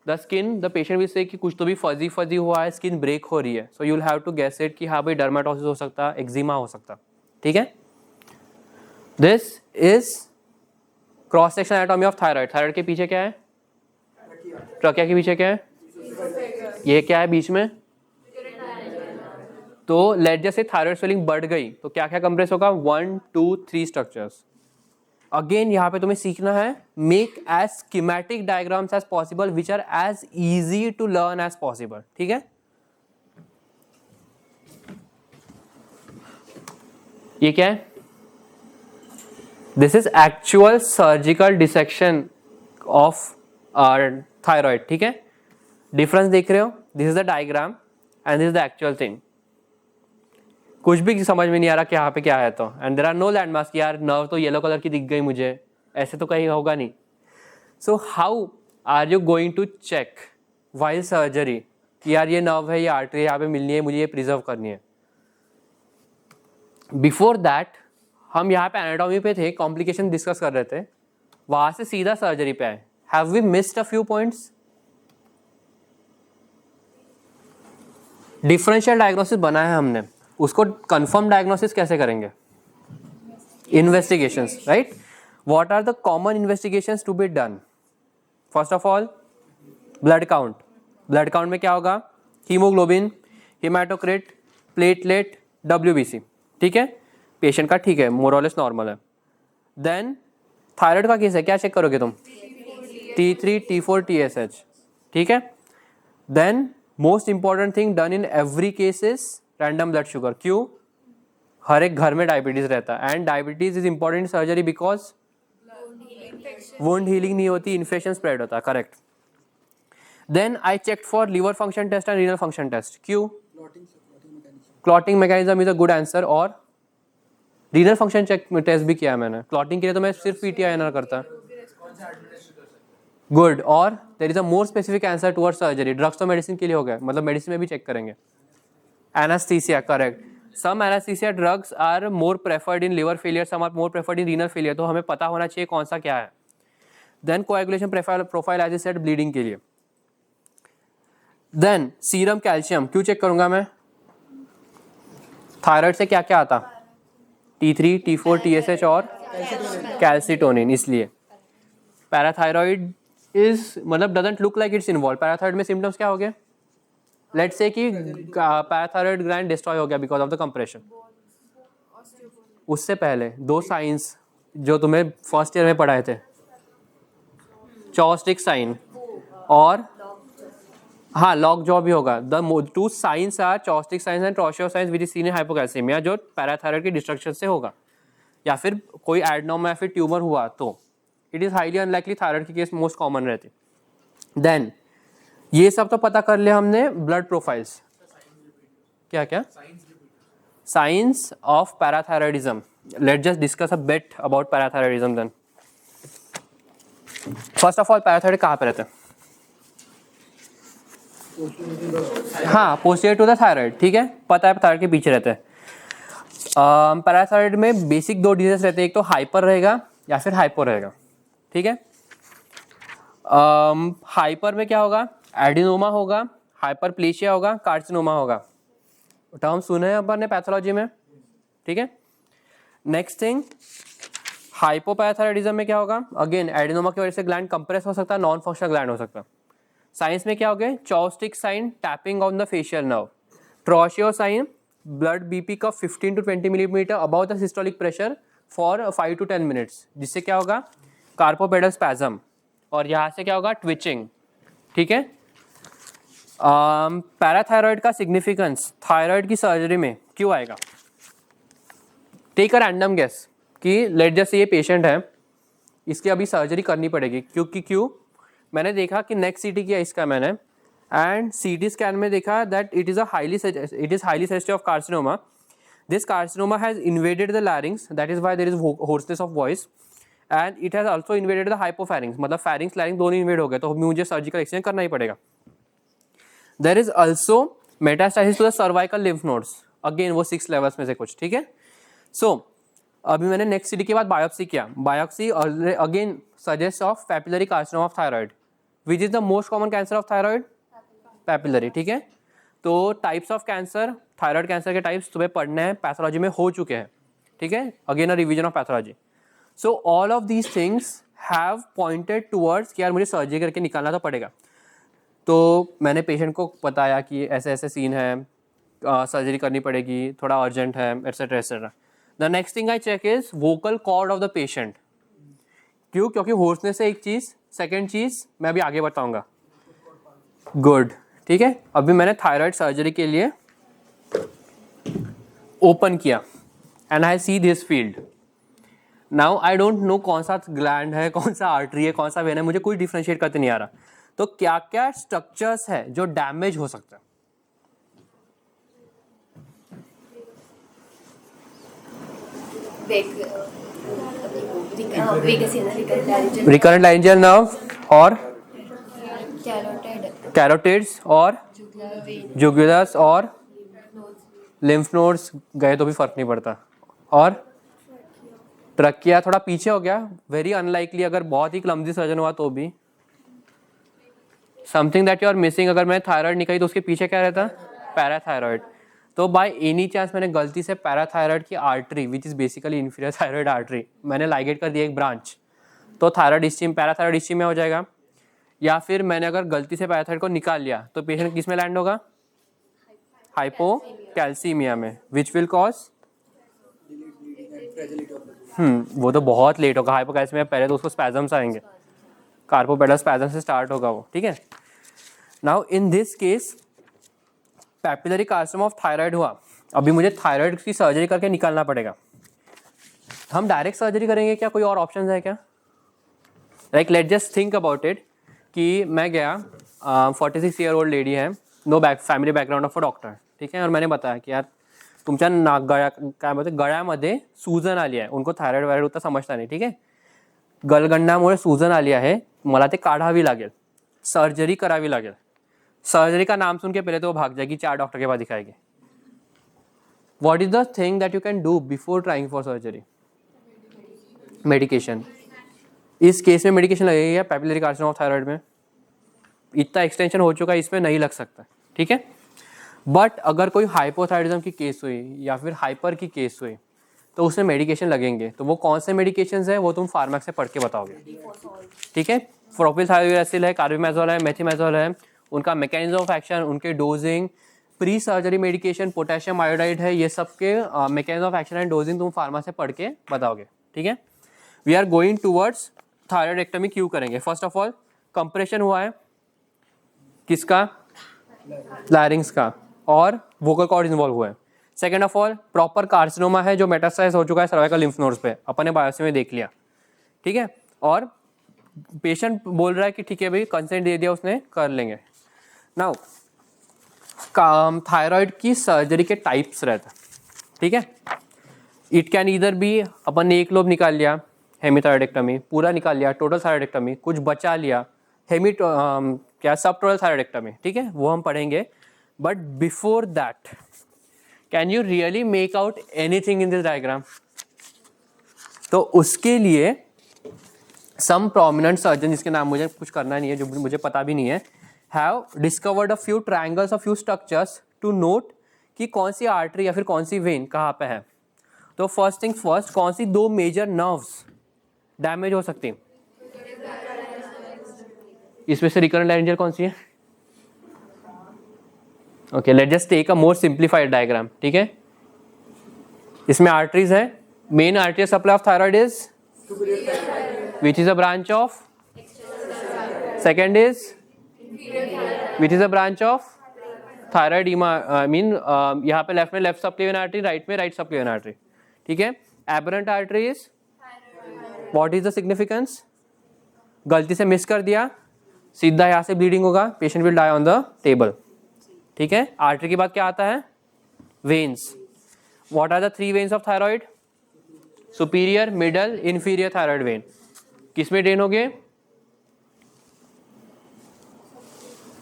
the patient will say कि कुछ तो भी फजी हुआ है, स्किन ब्रेक हो रही है, so you'll have to guess it कि हाँ भाई डर्माटोसिस हो सकता, एक्जिमा हो सकता, ठीक है। This is cross section anatomy of thyroid. Thyroid के पीछे क्या है, ट्रकिया के पीछे क्या है, ये क्या है बीच में, तो लेट जैसे थायराइड स्वेलिंग बढ़ गई तो क्या क्या कंप्रेस होगा, 1 2 3 स्ट्रक्चर्स। अगेन यहाँ पे तुम्हें सीखना है, make as schematic diagrams as possible which are as easy to learn as possible, ठीक है। ये क्या है, this is actual surgical dissection of thyroid, ठीक है। डिफरेंस देख रहे हो, this is the diagram and this is the actual thing. कुछ भी समझ में नहीं आ रहा कि यहाँ पे क्या है, तो and there are no landmarks, यार नर्व तो येलो कलर की दिख गई मुझे, ऐसे तो कहीं होगा नहीं। So how are you going to check while surgery कि यार ये नर्व है, ये आर्टरी यहाँ पे मिलनी है, मुझे ये प्रिजर्व करनी है। बिफोर दैट हम यहाँ पे एनाटॉमी पे थे, कॉम्प्लिकेशन डिस्कस कर रहे थे, वहां से सीधा सर्जरी पे आए। Have we missed a few points? Differential diagnosis बना है हमने, उसको कंफर्म डायग्नोसिस कैसे करेंगे, investigations, right. What are the common investigations to be done? First of all blood count. Blood count में क्या होगा, हीमोग्लोबिन, हेमाटोक्रिट, प्लेटलेट, WBC, ठीक है। पेशेंट का ठीक है, मोरलेस नॉर्मल है। देन थायराइड का केस है, क्या चेक करोगे तुम, T3 T4 TSH, ठीक है। Then most important thing done in every case is random blood sugar. क्यों, हर एक घर में डायबिटीज रहता है, and diabetes is important surgery because wound healing नहीं होती, इन्फेक्शन स्प्रेड होता है, correct. Then I check for liver function test and renal function test. क्यों, clotting mechanism is a good answer, और रीनल फंक्शन चेक टेस्ट भी किया है मैंने। क्लॉटिंग के लिए तो मैं सिर्फ PTINR करता, गुड। और there is a more specific answer towards surgery. Drugs तो मेडिसिन के लिए हो गया, मतलब मेडिसिन में भी चेक करेंगे। Anaesthesia, correct. Some anaesthesia drugs are more preferred in liver failure, some are more preferred in renal failure, तो हमें पता होना चाहिए कौन सा क्या है। Then coagulation profile as a said bleeding के लिए। देन सीरम कैल्शियम क्यों चेक करूंगा मैं, थायराइड से क्या क्या आता, T3 T4 TSH और कैल्सिटोनिन, इसलिए पैराथायरॉइड इज मतलब doesn't look like it's involve. Parathyroid में सिम्टम्स क्या हो गए, लेट्स से कि पैराथायरॉइड ग्लैंड डिस्ट्रॉय हो गया बिकॉज ऑफ द कंप्रेशन। उससे पहले 2 साइंस जो तुम्हें फर्स्ट ईयर में पढ़ाए थे, चॉस्टिक साइन और हाँ लॉक जॉ भी होगा। The 2 signs are Chvostek signs and Trousseau signs which is seen in hypocalcaemia, जो पैराथायरॉइड की डिस्ट्रक्शन से होगा, या फिर कोई एडनोमा या फिर ट्यूमर हुआ तो it is highly unlikely. Thyroid की केस मोस्ट कॉमन रहती। देन ये सब तो पता कर लिया हमने, ब्लड प्रोफाइल्स क्या क्या, science of parathyroidism. Let's just discuss a bit about parathyroidism then. First of all parathyroid कहाँ पे रहते हैं? हाँ, पोस्टीरियर टू द थायराइड. ठीक है, पता है थायराइड के पीछे रहते हैं. पैराथायरॉयड में बेसिक दो डिजीज रहते हैं, एक तो हाइपर रहेगा या फिर हाइपो रहेगा. ठीक है, हाइपर में क्या होगा? एडिनोमा होगा, हाइपरप्लेशिया होगा, कार्सिनोमा होगा. टर्म सुने हैं अपन ने पैथोलॉजी में. ठीक है, नेक्स्ट थिंग, हाइपोपैराथायरॉयडिज्म में क्या होगा? अगेन एडिनोमा की वजह से ग्लैंड कंप्रेस हो सकता है, नॉन फंक्शनल ग्लैंड हो सकता है. साइंस में क्या हो गया? Chvostek sign, tapping on the facial nerve. Trousseau sign, blood BP का 15 to 20 millimetre above the systolic pressure for 5 to 10 minutes, जिससे क्या होगा? Carpopedal spasm. और यहाँ से क्या होगा? ट्विचिंग. ठीक है, पैराथायरॉयड का सिग्निफिकेंस थायराइड की सर्जरी में क्यों आएगा? टेक अ रैंडम गेस कि लेट जस्ट ये पेशेंट है, इसकी अभी सर्जरी करनी पड़ेगी. क्यों? मैंने देखा कि नेक्स्ट सीटी किया इसका मैंने, एंड सीटी स्कैन में देखा that it is highly suggestive of carcinoma. This carcinoma has invaded the larynx, that is why there is hoarseness of voice, and it has also invaded the hypopharynx. मतलब pharynx लैरिंग्स दोनों invade हो गए, तो मुझे surgical exchange करना ही पड़ेगा. There is also metastasis to the cervical lymph nodes. Again वो 6 लेवल्स में से कुछ. ठीक है, सो अभी मैंने नेक्स्ट सीटी के बाद बायोप्सी किया. Biopsy again suggest of papillary carcinoma of thyroid. Which is the most common cancer of thyroid? Papillary. ठीक है, तो types of cancer, thyroid cancer के टाइप्स तुम्हें पढ़ने हैं, पैथोलॉजी में हो चुके हैं. ठीक है, again a revision of pathology. So all of these things have pointed towards कि यार मुझे सर्जरी करके निकालना तो पड़ेगा. तो मैंने पेशेंट को बताया कि ऐसे ऐसे सीन है, सर्जरी करनी पड़ेगी, थोड़ा अर्जेंट है, etcetera etcetera. The next thing I check is vocal cord of the patient. क्यों? क्योंकि होर्सनेस से एक चीज़, सेकेंड चीज़ मैं अभी आगे बताऊंगा. गुड. ठीक है, अभी मैंने थायराइड सर्जरी के लिए ओपन किया and I see this field. Now I don't know कौन सा ग्लैंड है, कौन सा आर्टरी है, कौन सा वेन है, मुझे कोई डिफरेंशिएट करते नहीं आ रहा. तो क्या क्या स्ट्रक्चर्स है जो डैमेज हो सकता है? रिकरेंट लारिंजियल नर्व और कैरोटिड्स और जुगुलस और लिम्फ नोड्स गए तो भी फर्क नहीं पड़ता. और ट्रकिया थोड़ा पीछे हो गया, वेरी अनलाइकली, अगर बहुत ही क्लमजी सर्जन हुआ तो भी. Something that you are missing, अगर मैं थायराइड निकाली तो उसके पीछे क्या रहता? पैराथायरॉयड. तो बाय एनी चांस मैंने गलती से पैराथायरॉयड की artery, which is basically inferior thyroid artery, मैंने लाइगेट कर दिया एक ब्रांच, तो थायराइड इस्चीम पैराथायरॉयड इस्चीम में हो जाएगा. या फिर मैंने अगर गलती से पैराथायरॉयड को निकाल लिया तो पेशेंट किस में लैंड होगा? हाइपोकैल्सीमिया में, विच विल कॉज वो तो बहुत लेट होगा. हाइपोकैल्सीमिया पहले तो उसको स्पैजम्स आएंगे, कार्पोपेडल स्पैजम से स्टार्ट होगा वो. ठीक है, now in this case papillary carcinoma of thyroid हुआ. अभी मुझे थायराइड की सर्जरी करके निकालना पड़ेगा. हम डायरेक्ट सर्जरी करेंगे क्या? कोई और ऑप्शन है क्या? Like let just think about it कि मैं गया, 46 ईयर ओल्ड लेडी है, no family background of a doctor. ठीक है, और मैंने बताया कि यार तुमच्या काय बोलते गळ्यामध्ये सूजन आली आहे. उनको थायराइड वायराइड उतना समजता नाही. ठीक है, गलगंडामुळे सूजन आली आहे, मला ते काढावी लागेल, सर्जरी करावी लागेल. सर्जरी का नाम सुन के पहले तो वो भाग जाएगी, 4 डॉक्टर के पास दिखाएगी. What is the thing that you can do before trying for surgery? Medication. इस केस में मेडिकेशन लगेगी क्या पैपिलरी कार्सिनोमा ऑफ थायराइड में? इतना एक्सटेंशन हो चुका है, इसमें नहीं लग सकता. ठीक है, बट अगर कोई हाइपोथायरॉयडिज्म की केस हुई या फिर हाइपर की केस हुई तो उसमें मेडिकेशन लगेंगे. तो वो कौन से मेडिकेशंस है वो तुम फार्मेक से पढ़ के बताओगे. ठीक है, प्रोपिलथायोरेसिल है, कार्बिमेजोल है, मेथिमेजोल है, उनका मैकेनिज्म ऑफ एक्शन, उनके dosing, pre surgery medication, potassium iodide है, ये सब के mechanism of action and dosing तुम फार्मा से पढ़ के बताओगे. ठीक है, we are going towards thyroidectomy. क्यों करेंगे? फर्स्ट ऑफ ऑल कंप्रेशन हुआ है किसका? लैरिंग्स का, और वोकल कॉर्ड इन्वॉल्व हुआ है. Second of all proper carcinoma है जो मेटास्टाइज हो चुका है सर्वाइकल लिम्फ नोड्स पे, अपन ने बायोप्सी में देख लिया. ठीक है, और पेशेंट बोल रहा है कि ठीक है भाई, कंसेंट दे दिया उसने, कर लेंगे. नाउ थायराइड की सर्जरी के टाइप्स रहते हैं. ठीक है। इट कैन ईदर बी अपन ने एक लोब निकाल लिया, हेमीथायरॉयडेक्टमी, पूरा निकाल लिया, टोटल थायरॉयडेक्टमी, कुछ बचा लिया, क्या सब टोटल थायरॉयडेक्टमी, ठीक है, वो हम पढ़ेंगे। But before that can you really make out anything in this diagram? तो उसके लिए सम प्रोमिनेंट सर्जन, जिसके नाम मुझे कुछ करना नहीं है, जो मुझे पता भी नहीं है, have discovered a few triangles, a few structures to note कि कौन सी आर्टरी या फिर कौन सी वेन कहाँ पे है। तो फर्स्ट थिंग फर्स्ट, कौन सी दो मेजर नर्व्स डैमेज हो सकती हैं? इसमें से रिकरेंट लारिंजियल कौन सी है? Okay, let just take a more simplified diagram, ठीक है। इसमें आर्टरीज है, main artery supply of thyroid is which is a branch of, second is which is a branch of thyroid यहाँ पे लेफ्ट में लेफ्ट सबक्लेवियन आर्टरी, राइट में right subclavian artery, ठीक है। Aberrant artery is, what is the significance? गलती से miss कर दिया, सीधा यहाँ से ब्लीडिंग होगा, patient will die on the table, ठीक है। आर्टरी के बाद क्या आता है? Veins. What are the three veins of thyroid? Superior, middle, inferior thyroid vein. किसमें ड्रेन हो गए?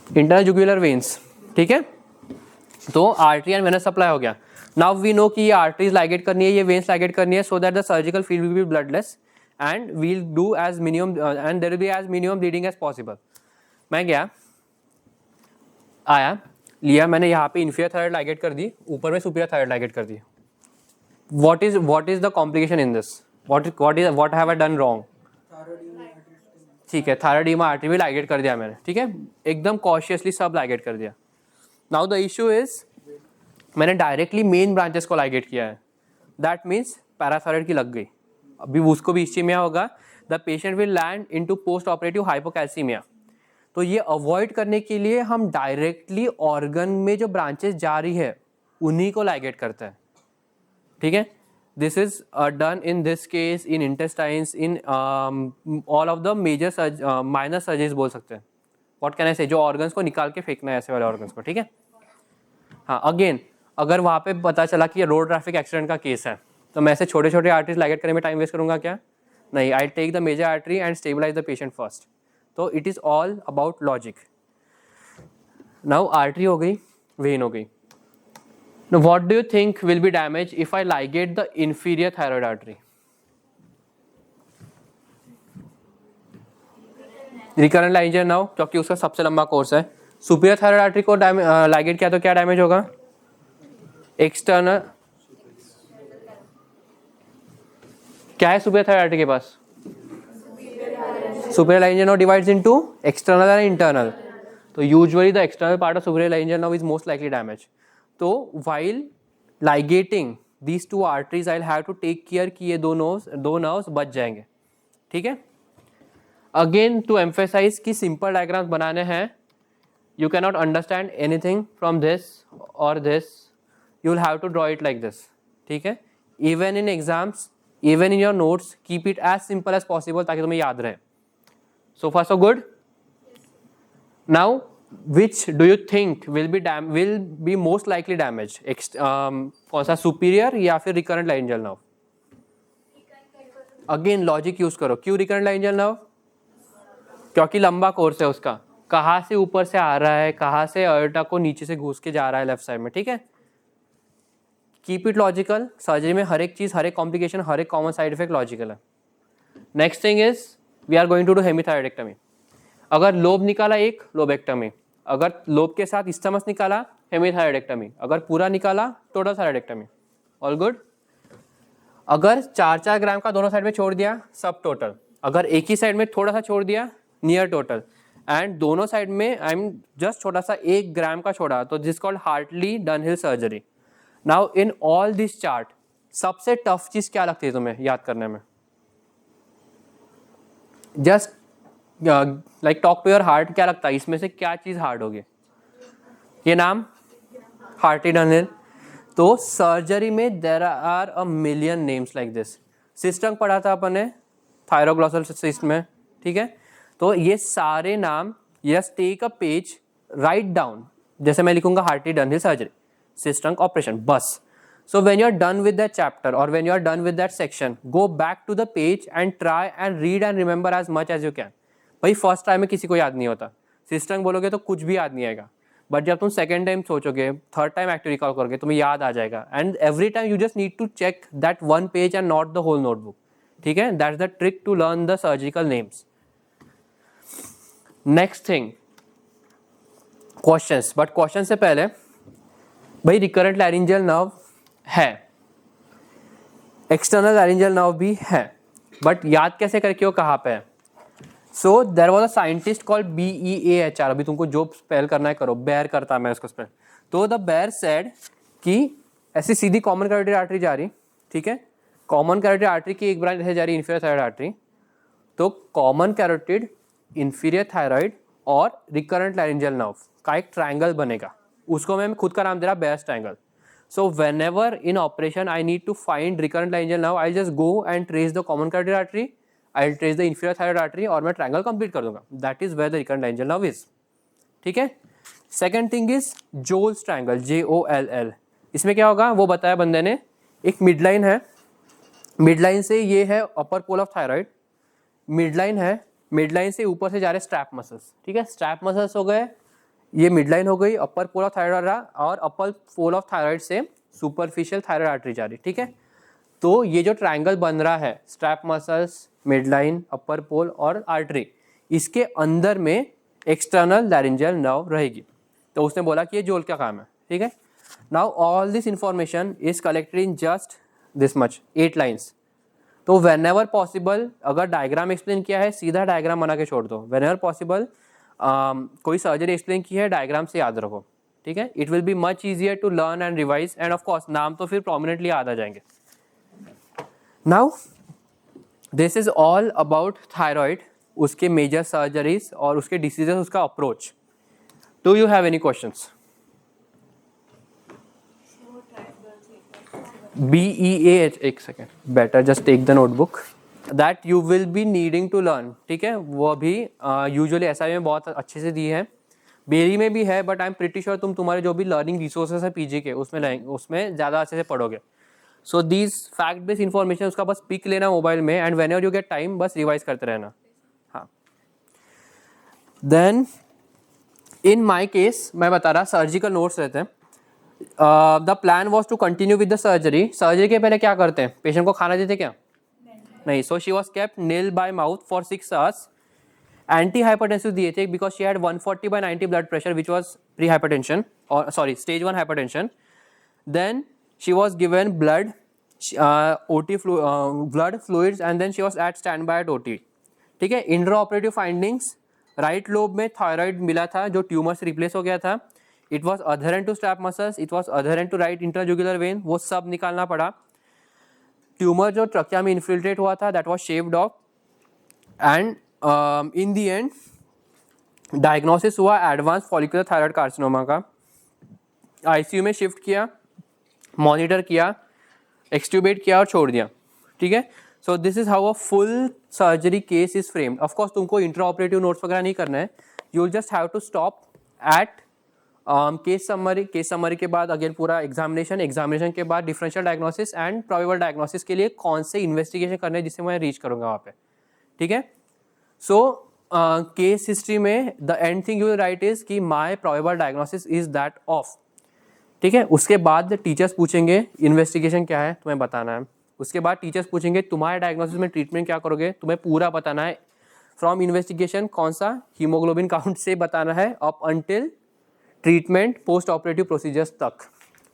इंटरनल जुगुलर वेन्स, ठीक है। तो आर्टरी एंड वेनस सप्लाई हो गया। नाउ वी नो कि ये आर्टरीज लाइगेट करनी है, ये वेन्स लाइगेट करनी है, so that the surgical field will be bloodless and we'll do as minimum and there will be as minimum bleeding as possible. मैं गया, आया, लिया मैंने, यहाँ पे इंफीरियर थायराइड लाइगेट कर दी, ऊपर में सुपीरियर थायराइड लाइगेट कर दी। What is the complication in this? What have I done wrong? ठीक है, थायराइडीमा आर्टरी भी लाइगेट कर दिया मैंने, ठीक है, एकदम कॉशियसली सब लाइगेट कर दिया। नाउ द इशू इज, मैंने डायरेक्टली मेन ब्रांचेस को लाइगेट किया है, दैट मीन्स पैराथायराइड की लग गई। अभी उसको भी इस्चीमिया होगा, the patient will land into post operative hypocalcaemia. तो ये अवॉइड करने के लिए हम डायरेक्टली ऑर्गन में जो ब्रांचेस जा रही है उन्हीं को लाइगेट करते हैं, ठीक है। This is done in this case in intestines, in all of the major minor surgeries बोल सकते हैं। व्हाट कैन आई से, जो ऑर्गन्स को निकाल के फेंकना है, ऐसे वाले ऑर्गन्स को, ठीक है। हाँ, अगेन अगर वहाँ पे पता चला कि रोड ट्रैफिक एक्सीडेंट का केस है, तो मैं ऐसे छोटे छोटे आर्टरीज लाइगेट करने में टाइम वेस्ट करूँगा क्या? नहीं, I take the major artery and stabilise the patient first. तो it is all about logic. Now artery हो गई, वेन हो गई। Now, what do you think will be damaged if I ligate the inferior thyroid artery? Recurrent laryngeal now, क्योंकि उसका सबसे लंबा course है। सुपीरियर थायराइड आर्टरी को लाइगेट किया तो क्या डैमेज होगा? एक्सटर्नल, क्या है सुपीरियर थायराइड आर्टरी के पास? Superior laryngeal now divides into external and internal. तो usually the external part of superior laryngeal now is most likely damaged. तो while ligating these two arteries I'll have to take care कि ये दो nerves बच जाएंगे, ठीक है। Again to emphasize कि simple diagrams बनाने हैं, you cannot understand anything from this or this, you will have to draw it like this, ठीक है। Even in exams, even in your notes, keep it as simple as possible ताकि तुम्हें याद रहे। So far so good? Now which do you think will be most likely damaged? कौन सा, superior या फिर recurrent laryngeal nerve? Again logic use करो, क्यों रिकरेंट लारिंजियल नर्व? क्योंकि लंबा कोर्स है उसका, कहाँ से ऊपर से आ रहा है, कहाँ से अयोटा को नीचे से घुस के जा रहा है लेफ्ट साइड में, ठीक है। Keep it logical. सर्जरी में हर एक चीज, हर एक कॉम्प्लिकेशन, हर एक कॉमन साइड इफेक्ट लॉजिकल है। Next thing is we are going to do hemithyroidectomy. अगर लोब निकाला एक, लोबेक्टमी। अगर लोब के साथ इस्टमस निकाला, हेमीथायरॉयडेक्टमी। अगर पूरा निकाला, टोटल थायरॉयडेक्टमी। All good. अगर 4-4 ग्राम का दोनों साइड में छोड़ दिया, सब टोटल। अगर एक ही साइड में थोड़ा सा छोड़ दिया, नियर टोटल। एंड दोनों साइड में आई एम जस्ट छोटा सा 1 ग्राम का छोड़ा, तो this called Hartley Dunhill surgery. Now in all this chart सबसे टफ चीज क्या लगती है तुम्हें याद करने में? Just like talk to your heart, क्या लगता है इसमें से क्या चीज हार्ड होगी? ये नाम हार्टली डनहिल। तो सर्जरी में there are a million names like this. Sistrunk पढ़ा था अपन ने थायरोग्लॉसल सिस्ट में, ठीक है। तो ये सारे नाम, just take a page, write down. जैसे मैं लिखूंगा Hartley Dunhill surgery, Sistrunk operation, बस So when you're done with that chapter or when you're done with that section, go back to the page and try and read and remember as much as you can. भाई first time में किसी को याद नहीं होता, system बोलोगे तो कुछ भी याद नहीं आएगा, बट जब तुम सेकेंड टाइम सोचोगे, थर्ड टाइम एक्टिव रिकॉल करोगे, तुम्हें याद आ जाएगा. And every time you just need to check that one page and not the whole notebook. ठीक है, that's the trick to learn the surgical names. Next thing, questions. But question से पहले भाई रिकरेंट लैरिंजियल नर्व है, external laryngeal nerve भी है, but याद कैसे करके हो कहाँ पे है. So there was a scientist called BEAHR. अभी तुमको जो स्पेल करना है करो, बेयर करता मैं उसको स्पेल. तो द बेयर सेड कि ऐसी सीधी कॉमन कैरोटिड आर्टरी जा रही, ठीक है, कॉमन कैरोटिड आर्टरी की एक ब्रांच ऐसे जा रही इंफीरियर थायराइड आर्टरी. तो कॉमन कैरोटिड, इंफीरियर थायराइड और रिकरेंट लैरिंजियल नर्व का एक ट्रायंगल बनेगा. उसको मैं खुद का नाम दे रहा Beahr's triangle. So whenever in operation I need to find recurrent laryngeal nerve, I'll just go and trace the common carotid artery, I'll trace the inferior thyroid artery और मैं triangle complete कर दूंगा. That is where the recurrent laryngeal nerve is. ठीक है. Second thing is Joll's triangle, JOLL. इसमें क्या होगा वो बताया बंदे ने. एक मिडलाइन है, मिडलाइन से ये है अपर पोल ऑफ थायराइड, मिडलाइन है, मिडलाइन से ऊपर से जा रहे स्ट्रैप मसल्स. ठीक है, स्ट्रैप मसल्स हो गए, ये मिडलाइन हो गई, अपर पोल ऑफ थायराइड रहा, और अपर पोल ऑफ थायराइड से सुपरफिशियल थायराइड आर्टरी जा रही. ठीक है, तो ये जो ट्रायंगल बन रहा है, स्ट्रैप मसल्स, मिडलाइन, अपर पोल और आर्टरी, इसके अंदर में एक्सटर्नल लैरिंजियल नर्व रहेगी. तो उसने बोला कि ये जोल का काम है. ठीक है, now all this information is collected in just this much, 8 lines. तो वेन एवर पॉसिबल, अगर डायग्राम एक्सप्लेन किया है सीधा डायग्राम बना के छोड़ दो. वेन एवर पॉसिबल कोई सर्जरी एक्सप्लेन की है डायग्राम से याद रखो. ठीक है, it will be much easier to learn and revise, and of course नाम तो फिर प्रोमिनेंटली याद आ जाएंगे. Now this is all about thyroid, उसके मेजर सर्जरीज और उसके डिसीजेस, उसका approach. Do you have any questions? BEAH, एक second, better just take the notebook. That you will be needing to learn. ठीक है, वो अभी यूजुअली SI में बहुत अच्छे से दी है, बेरी में भी है, but I am pretty sure तुम्हारे जो भी लर्निंग रिसोर्सेज है PG के उसमें ज़्यादा अच्छे से पढ़ोगे. So these fact based information उसका बस पिक लेना मोबाइल में, and when ever you get time बस रिवाइज करते रहना. हाँ, देन इन माई केस मैं बता रहा, सर्जिकल नोट्स रहते हैं. The plan was to continue with the surgery. Surgery के पहले क्या करते हैं, पेशेंट को खाना देते क्या? नहीं. So she was kept nil by mouth for 6 hours. Anti hypertensive दिए थे because she had 140/90 blood pressure which was pre hypertension, और sorry stage 1 hypertension. Then she was given blood, OT blood fluids, and then she was at standby at OT. ठीक है, intra operative findings, right lobe में thyroid मिला था जो tumour से replace हो गया था. It was adherent to strap muscles, it was adherent to right intrajugular vein, वो सब निकालना पड़ा. ट्यूमर जो ट्रकिया में इन्फिल्ट्रेट हुआ था that was shaved off, and in the end diagnosis हुआ एडवांस फॉलिकुलर थायराइड कार्सिनोमा का. ICU में शिफ्ट किया, मॉनिटर किया, एक्सट्यूबेट किया और छोड़ दिया. ठीक है, so this is how a full surgery case is framed. Of course तुमको इंट्रा ऑपरेटिव नोट्स वगैरह नहीं करना है, you will just have to stop at case summary. Case summary के बाद अगेन पूरा एग्जामिनेशन, एग्जामिनेशन के बाद differential diagnosis and probable diagnosis के लिए कौन से इन्वेस्टिगेशन करने जिससे मैं रीच करूंगा वहाँ पे. ठीक है, सो केस हिस्ट्री में the end thing you write is कि my probable diagnosis is that of. ठीक है, उसके बाद टीचर्स पूछेंगे इन्वेस्टिगेशन क्या है, तुम्हें बताना है. उसके बाद टीचर्स पूछेंगे तुम्हारे डायग्नोसिस में ट्रीटमेंट क्या करोगे, तुम्हें पूरा बताना है. फ्रॉम इन्वेस्टिगेशन कौन सा हीमोग्लोबिन काउंट से बताना है up until treatment post operative procedures तक.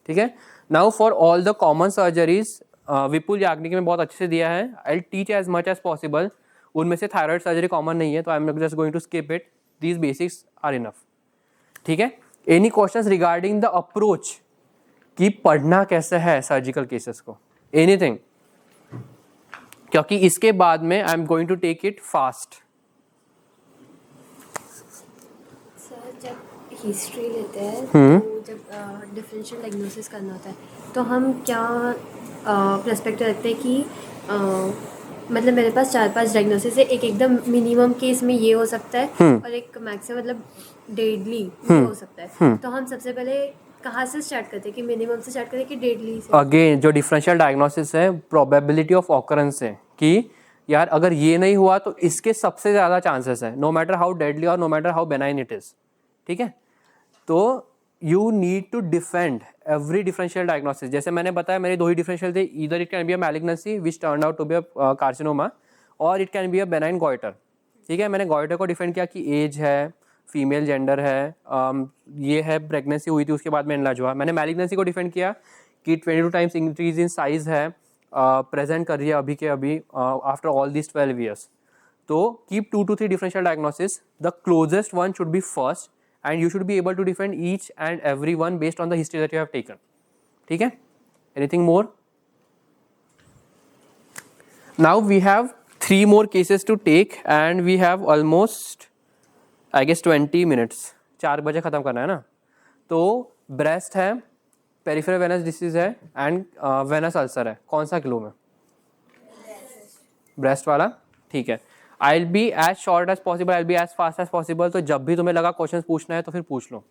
ठीक है, now for all the common surgeries Vipul Yagnik में बहुत अच्छे से दिया है. I teach as much as possible. उनमें से थायराइड सर्जरी कॉमन नहीं है तो I am just going to skip it. These basics are enough. ठीक है, any questions regarding the approach कि पढ़ना कैसे है सर्जिकल केसेस को, एनीथिंग? क्योंकि इसके बाद में I am going to take it fast. Sir जब हिस्ट्री लेते हैं तो जब डिफरेंशियल डायग्नोसिस करना होता है तो हम क्या पर्सपेक्टिव रखते हैं कि मतलब मेरे पास 4-5 डायग्नोसिस है, एक एकदम मिनिमम केस में ये हो सकता है और एक मैक्सिमम मतलब डेडली हो सकता है. तो हम सबसे पहले कहाँ से स्टार्ट करते हैं कि मिनिमम से स्टार्ट करें कि डेडली से? अगेन जो डिफरेंशियल डायग्नोसिस है प्रोबेबिलिटी ऑफ ऑकरेंस है कि यार अगर ये नहीं हुआ तो इसके सबसे ज़्यादा चांसेस है, नो मैटर हाउ डेडली और no matter how benign it is, ठीक है। तो you need to defend every differential diagnosis. जैसे मैंने बताया मेरे दो ही डिफरेंशियल थे, either it can be a malignancy which turn out to be a carcinoma और it can be a benign goitre, ठीक है। मैंने गॉइटर को डिफेंड किया कि एज है, फीमेल जेंडर है, ये है, प्रेगनेंसी हुई थी उसके बाद में इनलाज हुआ। मैंने मैलिग्नेंसी को डिफेंड किया कि 22 टाइम्स इंक्रीज इन साइज है, प्रेजेंट कर रही है अभी के अभी आफ्टर ऑल दिस 12 ईयर्स। तो keep 2 to 3 differential diagnosis, the closest one should be first and you should be able to defend each and every one based on the history that you have taken, ठीक है। Anything more? Now we have 3 more cases to take and we have almost I guess 20 minutes, 4 बजे ख़त्म करना है ना। तो breast है, peripheral venous disease है एंड वेनस अल्सर है, कौन सा किलो में? ब्रेस्ट वाला, ठीक है। I will be as short as possible, I will be as fast as possible. तो जब भी तुम्हें लगा क्वेश्चन पूछना है तो फिर पूछ लो।